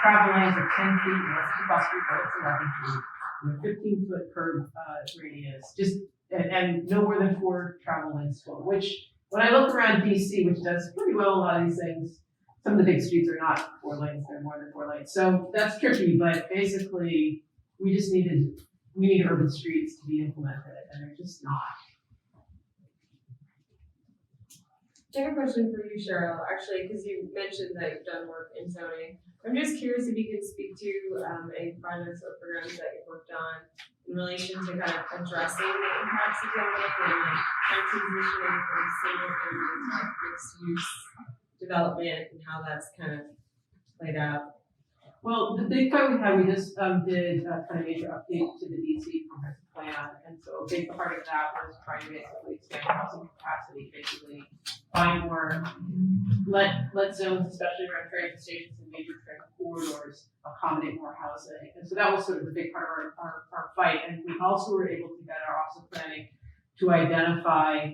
Travel lanes are 10 feet, most bus routes 11 feet. 15-foot curb radius, and no more than 4 travel lanes total, which when I look around DC, which does pretty well a lot of these things, some of the big streets are not 4 lanes, they're more than 4 lanes. So that's tricky, but basically we need urban streets to be implemented, and they're just not. I have a question for you, Cheryl, actually, because you mentioned that you've done work in zoning. I'm just curious if you could speak to any projects or programs that you've worked on in relation to kind of addressing the impacts of zoning and like transitioning from single family to mixed use development and how that's kind of played out. Well, the big fight we just did a kind of major update to the DC comprehensive plan, and so a big part of that was trying to basically expand housing capacity, basically find more, let zones, especially around transit stations and major transit corridors, accommodate more housing. And so that was sort of a big part of our fight. And we also were able to get our Office of Planning to identify,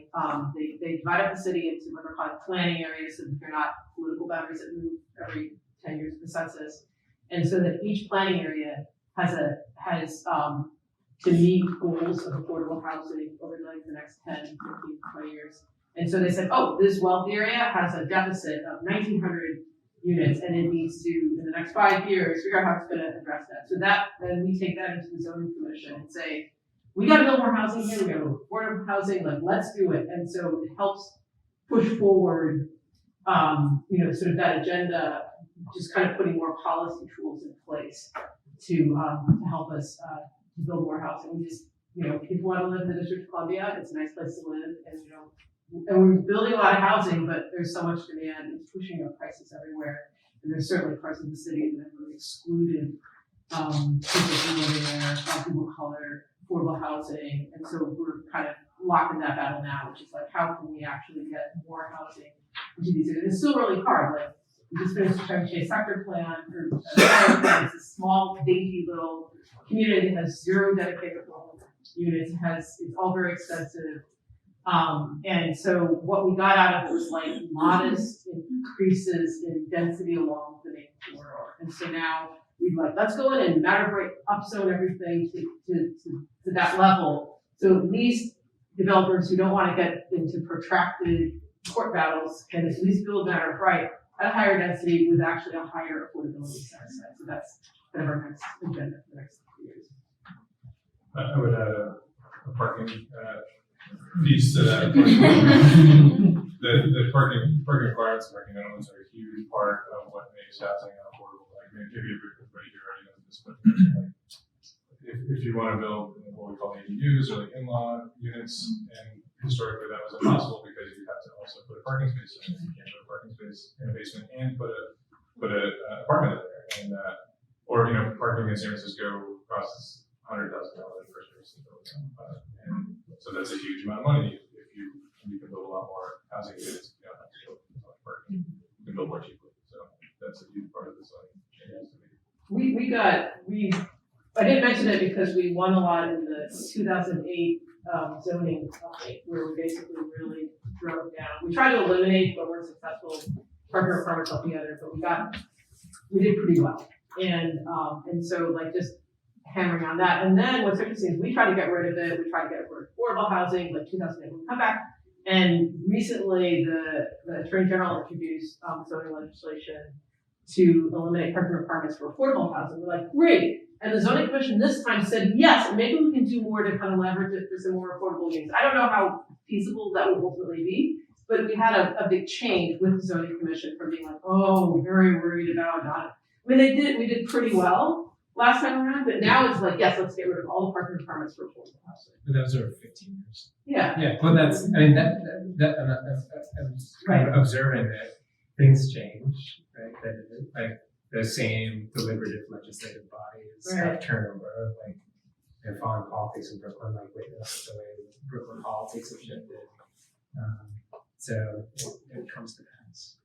they divide up the city into what are called planning areas, so that they're not political boundaries that move every 10 years of the census. And so that each planning area has to meet goals of affordable housing over like the next 10, 15, 20 years. And so they said, oh, this wealthy area has a deficit of 1,900 units, and it needs to, in the next 5 years, figure out how it's going to address that. So then we take that into the zoning commission and say, we got to build more housing here, we got to build affordable housing, like let's do it. And so it helps push forward, sort of that agenda, just kind of putting more policy tools in place to help us to build more housing. We just, people want to live in the District of Columbia. It's a nice place to live, and we're building a lot of housing, but there's so much demand. It's pushing up prices everywhere, and there's certainly parts of the city that have really excluded people from living there, people of color, affordable housing, and so we're kind of locked in that battle now, which is like, how can we actually get more housing into these areas? It's still really hard. Like, we just finished the Chevy sector plan, it's a small, dainty little community that has 0 dedicated units, it's all very expensive. And so what we got out of it was like modest increases in density along the main corridor. And so now we'd like, let's go in and matter upzone everything to that level. So at least developers who don't want to get into protracted court battles can at least build matter of right at a higher density with actually a higher affordability set aside. So that's kind of our next agenda for the next few years. I would add a parking piece to that. The parking requirements, parking minimums are a huge part of what makes housing unaffordable. Like maybe everybody here already knows this, but if you want to build what we call ADUs or like in-law units, and historically that was impossible because you have to also put a parking space in. You can't put a parking space in a basement and put a apartment in there, and or parking in San Francisco costs $100,000 per space to build, and so that's a huge amount of money. If you can build a lot more housing units, you don't have to build as much parking. You can build more cheaply. So that's a huge part of this. I didn't mention it because we won a lot in the 2008 zoning update, where we basically really drove down. We tried to eliminate, but weren't successful, parking requirements altogether, but we did pretty well. And so like just hammering on that. And then what's interesting is we tried to get rid of it. We tried to get rid of affordable housing, like 2008 when we come back. And recently the Attorney General introduced zoning legislation to eliminate parking requirements for affordable housing. We're like, great. And the zoning commission this time said, yes, maybe we can do more to kind of leverage it for some more affordable units. I don't know how feasible that would ultimately be, but we had a big change with the zoning commission from being like, oh, very worried about I mean, we did pretty well last time around, but now it's like, yes, let's get rid of all the parking requirements for affordable housing. But those are 15 years. Yeah. Yeah, well, that's, I mean, I'm just kind of observing that things change, right? That, like, the same deliberative legislative bodies have turnover, like, and foreign politics in Brooklyn, like, witness the way Brooklyn politics have shifted. So it comes to pass.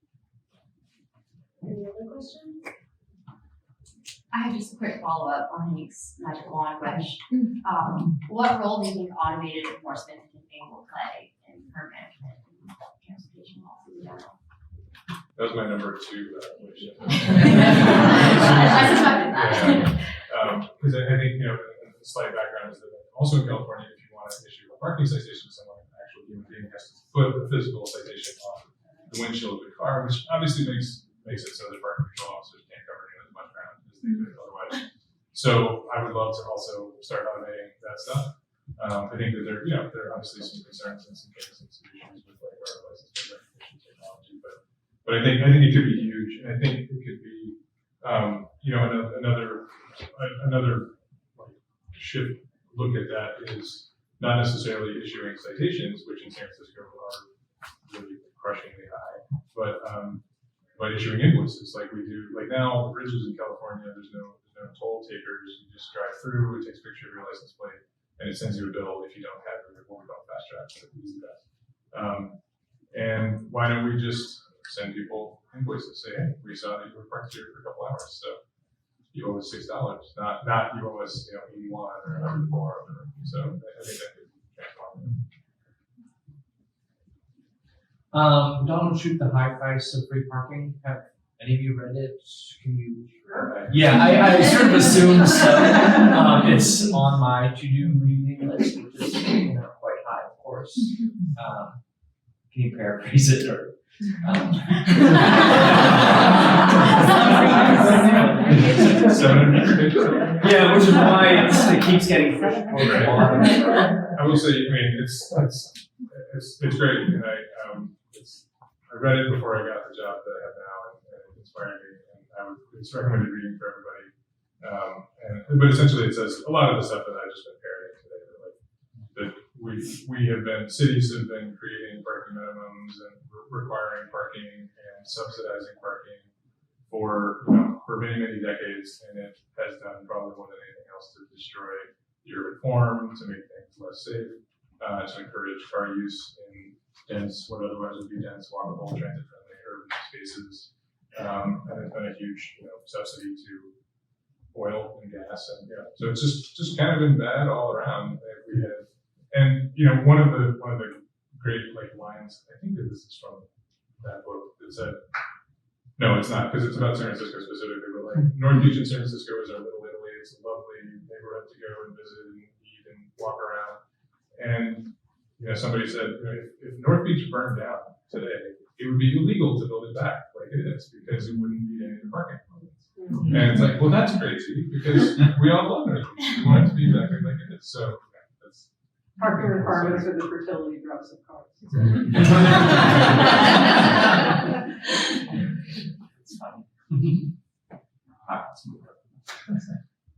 Any other questions? I have just a quick follow-up on Hank's magic wand question. What role do you think automated enforcement will play in current management and transportation policy in general? That was my number 2 wish. I suspected that. Because I think, a slight background is that also in California, if you want to issue a parking citation to someone, an actual human being has to put a physical citation on the windshield of the car, which obviously makes it so that parking control officers can't cover as much ground as they could otherwise. So I would love to also start automating that stuff. I think that there are obviously some concerns in some cases and some issues with like driver license plate recognition technology, but I think it could be huge, and I think it could be another like shift look at that is not necessarily issuing citations, which in San Francisco are really crushingly high, but issuing invoices like we do. Like now, all the bridges in California, there's no toll takers. You just drive through, it takes a picture of your license plate, and it sends you a bill if you don't have what we call fast track, so easy pass. And why don't we just send people invoices, say, hey, we saw that you were parked here for a couple hours, so you owe us $6, not you owe us 81 or 104 or whatever. So I think that could transform it. Don't shoot the high price of free parking. Have any of you read it? Can you? Yeah, I sort of assume so. It's on my to-do reading list, which is quite high, of course. Can you paraphrase it or? Yeah, which is why it keeps getting pushed towards the bottom. I will say, I mean, it's great, and I read it before I got the job that I have now, and it inspired me, and it's recommended reading for everybody. But essentially, it says a lot of the stuff that I've just been parroting today, that cities have been creating parking minimums and requiring parking and subsidizing parking for many decades, and it has done probably more than anything else to destroy the urban form, to make things less safe, to encourage car use in dense, what otherwise would be dense, walkable, transit-friendly urban spaces, and it's been a huge subsidy to oil and gas, and so it's just kind of been bad all around. We have, and one of the great lines, I think that this is from that book that said, no, it's not, because it's about San Francisco specifically, but North Beach in San Francisco is our little Italy. It's a lovely neighborhood to go and visit and eat and walk around. And somebody said, if North Beach burned down today, it would be illegal to build it back like it is, because it wouldn't be any of the parking problems. Mm-hmm. And it's like, well, that's crazy, because we all love North Beach. We want it to be exactly like it is. So that's parking requirements are the fertility drugs of cars. It's funny.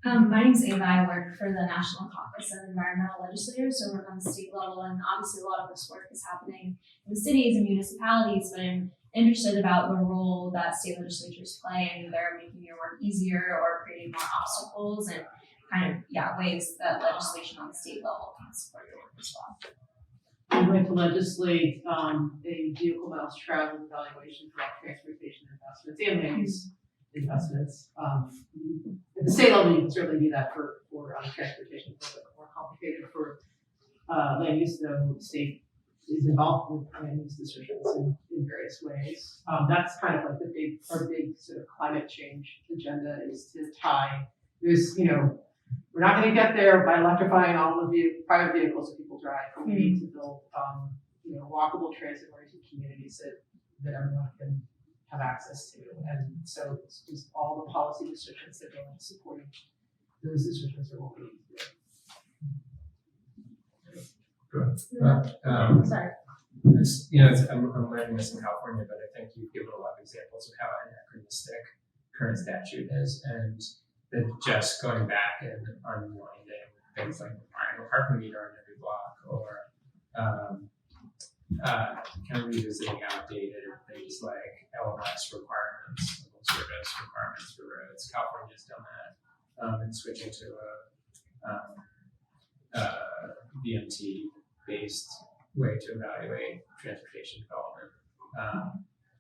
My name's Ava. I work for the National Caucus of Environmental Legislators, so I work on the state level, and obviously a lot of this work is happening in the cities and municipalities, but I'm interested about the role that state legislatures play in either making your work easier or creating more obstacles, and ways that legislation on the state level can support your work as well. We went to legislate a vehicle miles traveled evaluation for all transportation investments and land use investments. At the state level, you can certainly do that for transportation. It's a little bit more complicated for land use, though the state is involved with land use decisions in various ways. That's kind of like our big sort of climate change agenda is to tie. We're not going to get there by electrifying all the private vehicles that people drive. We need to build, walkable transit-oriented communities that everyone can have access to. And so it's just all the policy decisions that go into supporting those decisions are what we need to do. Sorry. I'm learning this in California, but I think you've given a lot of examples of how anachronistic current statute is, and then just going back and unwinding things like requiring a parking meter on every block, or kind of revisiting outdated things like LMS requirements, level service requirements for roads. California's done that, and switching to a VMT-based way to evaluate transportation development.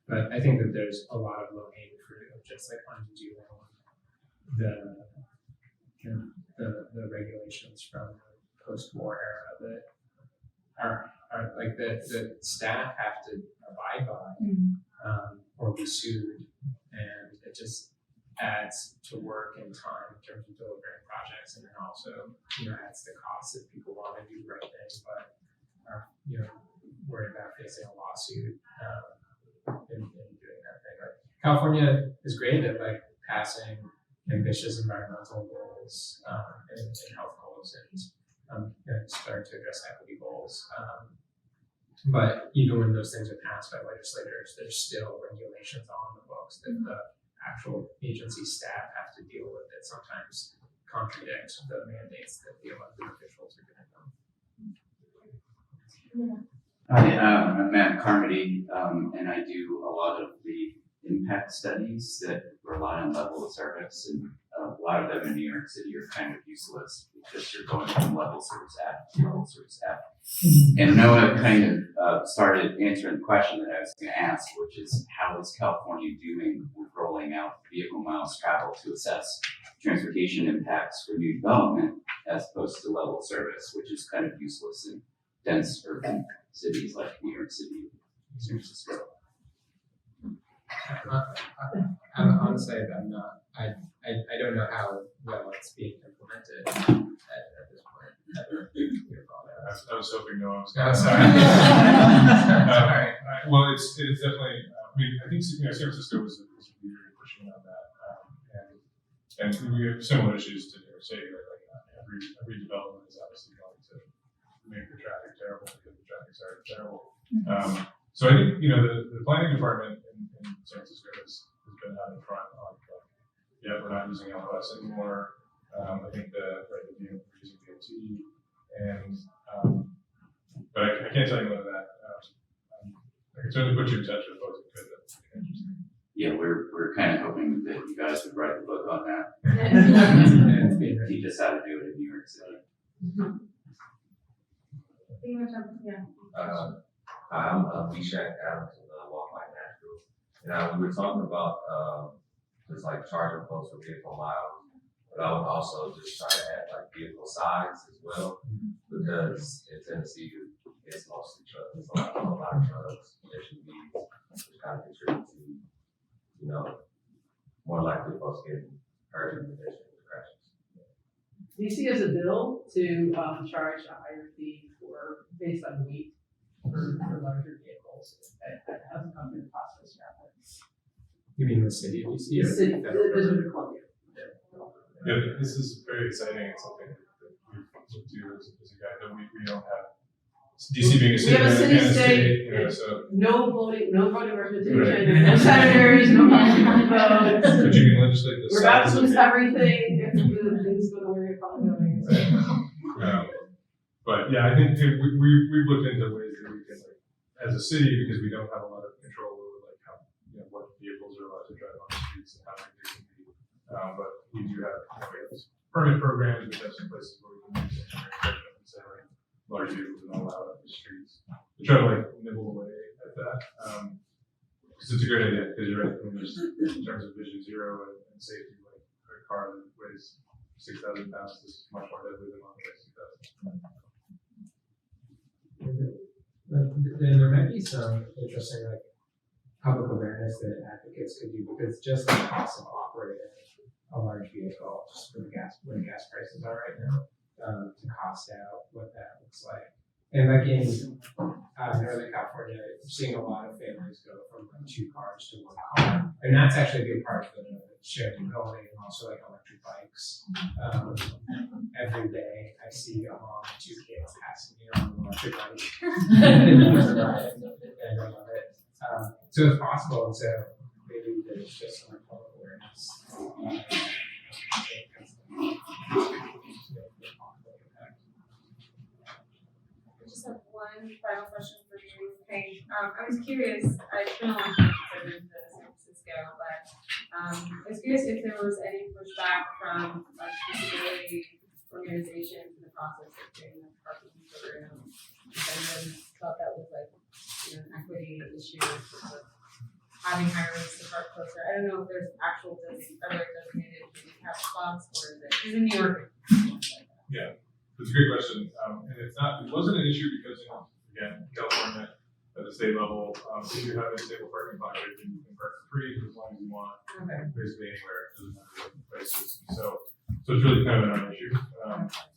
But I think that there's a lot of low-hanging fruit of just like undoing the regulations from the post-war era that are like the staff have to abide by, or be sued, and it just adds to work and time in terms of delivering projects, and then also adds the cost if people want to do the right thing but are worried about facing a lawsuit in doing that thing. Like California is great at like passing ambitious environmental goals and health goals and starting to address equity goals. But even when those things are passed by legislators, there's still regulations on the books that the actual agency staff have to deal with that sometimes contradict the mandates that the elected officials are giving them. Hi, I'm Matt Carmody, and I do a lot of the impact studies that rely on level of service, and a lot of them in New York City are kind of useless because you're going from level service F to level service F. And Noah kind of started answering the question that I was going to ask, which is how is California doing with rolling out vehicle miles traveled to assess transportation impacts for new development as opposed to level service, which is kind of useless in dense urban cities like New York City, San Francisco. Honestly, I don't know how well it's being implemented at this point. I was hoping no one was Oh, going to sorry. Sorry. Well, it's definitely, I think San Francisco was a leader in pushing on that. And we have similar issues to New York City, right? Like every development is obviously going to make the traffic terrible because the traffic's already terrible. So I think, the planning department in San Francisco has been out in front on, we're not using LMS anymore. I think we're using DOT, and but I can't tell you more than that. I can certainly put you in touch with folks who could. That'd be interesting. Yeah, we're kind of hoping that you guys would write the book on that. Teach us how to do it in New York City. I'm Meshack Adams with Walk Like Nashville. We were talking about just like charging folks for vehicle miles, but I would also just try to add like vehicle size as well, because in Tennessee it's mostly trucks. There's a lot of trucks, SUVs, which kind of contribute to, more likely folks getting hurt in pedestrian crashes. DC has a bill to charge a higher fee based on weight for larger vehicles. That hasn't come through the process yet. You mean the city of DC? The city, District of Columbia. Yeah, this is very exciting. It's something that we do as a guy that we don't have. DC being a city, We have a city and state, so. no voting representation, no senators, no votes. But you can legislate the We're about size to of lose it. everything if the things go the way they're probably going. But yeah, I think we've looked into ways that we can, as a city, because we don't have a lot of control over how, what vehicles are allowed to drive on the streets and how big they can be. But we do have, we have permit programs, we have some places where we can use considering large vehicles are not allowed on the streets. We try to nibble away at that. Because it's a great idea, because you're right, there's, in terms of vision zero and safety, a car that weighs 6,000 pounds is much more deadly than one that weighs 2,000. Then there might be some interesting public awareness that advocates could do, because just the cost of operating a large vehicle, just where the gas prices are right now, to cost out what that looks like. And in Northern California, we're seeing a lot of families go from 2 cars to 1 car, and that's actually a big part of the shared mobility, and also electric bikes. Every day I see a mom and 2 kids passing me on an electric bike, and I love it. So it's possible, and so maybe there's just some public awareness I was curious, I spent a lot of time in San Francisco, but I was curious if there was any pushback from like disability organizations in the process of doing the parking program. If anyone thought that was like, an equity issue, of having higher rates to park closer. I don't know if there's actual designated handicap spots or is it, because in New York. Yeah, that's a great question. And it wasn't an issue because, again, California, at the state level, if you have a stable parking pocket, you can park for free as long as you want, basically anywhere, it doesn't matter what places. So it's really kind of a non-issue.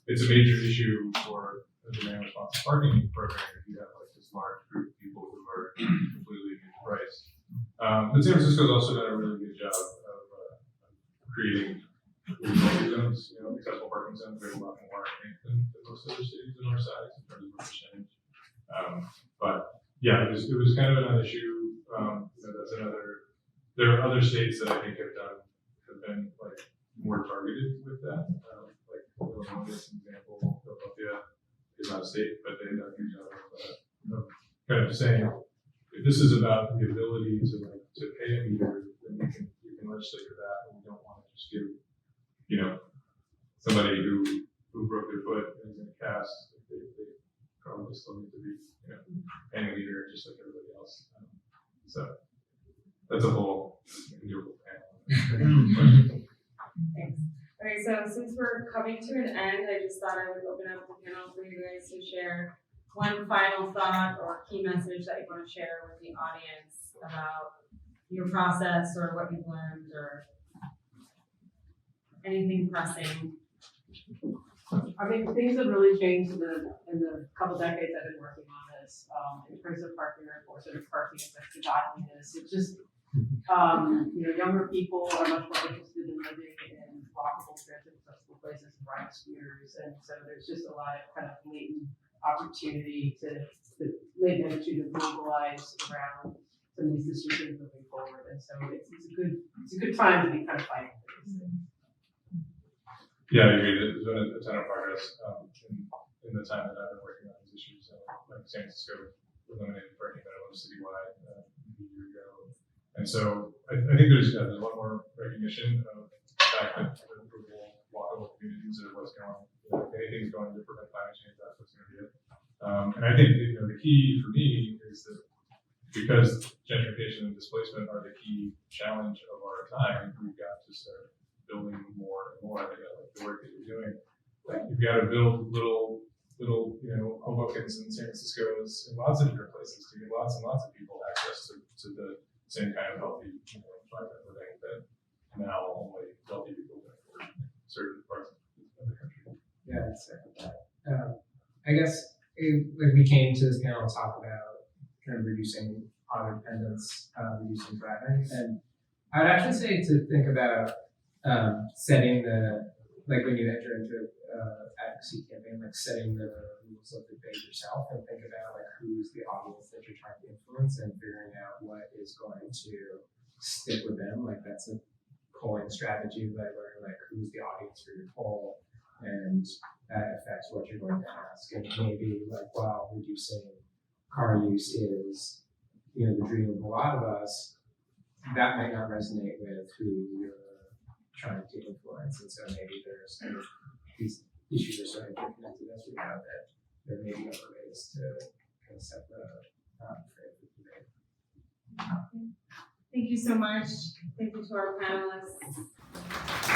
It's a major issue for a demand responsive parking program if you have like this large group of people who are completely priced. But San Francisco's also done a really good job of creating zones, accessible parking zones. We have a lot more, I think, than most other cities in our size in terms of percentage. But yeah, it was kind of a non-issue. That's another. There are other states that I think have been like more targeted with that. Like Illinois, as an example, Philadelphia is not a state, but they've done a good job of kind of saying, if this is about the ability to pay a meter, then you can legislate for that, and we don't want to just give somebody who broke their foot and is in a cast, they probably still need to be paying a meter just like everybody else. So that's a whole renewable panel. Thanks. Okay, so since we're coming to an end, I just thought I would open up the panel for you guys to share one final thought or key message that you want to share with the audience about your process or what you've learned or anything pressing. I mean, things have really changed in the couple decades I've been working on this, in terms of parking or sort of parking as godliness. It's just, younger people are much more interested in living in walkable, transit accessible places and riding scooters, and so there's just a lot of kind of latent opportunity to mobilize around some of these decisions moving forward, and so it's a good time to be kind of fighting for these things. Yeah, I agree. There's been a ton of progress in the time that I've been working on these issues. Like San Francisco eliminated parking minimums citywide a year ago, and so I think there's a lot more recognition of the fact that the walkable communities are what's going. If anything's going to prevent climate change, that's what's going to be it. And I think the key for me is that because gentrification and displacement are the key challenge of our time, we've got to start building more and more. I think like the work that you're doing, like you've got to build little Hoboken's and San Francisco's in lots of different places to give lots and lots of people access to the same kind of healthy environment living that now only healthy people live in certain parts of the country. Yeah, I'd say that. I guess we came to this panel to talk about kind of reducing auto dependence, reducing driving, and I would actually say to think about setting when you enter into advocacy campaign, setting the rules of the debate yourself and think about who's the audience that you're trying to influence and figuring out what is going to stick with them. That's a polling strategy, learning who's the audience for your poll, and that affects what you're going to ask. And maybe while reducing car use is the dream of a lot of us, that might not resonate with who you're trying to influence, and so maybe there's these issues are so interconnected as we have that there may be other ways to kind of set the frame for debate. Thank you so much. Thank you to our panelists.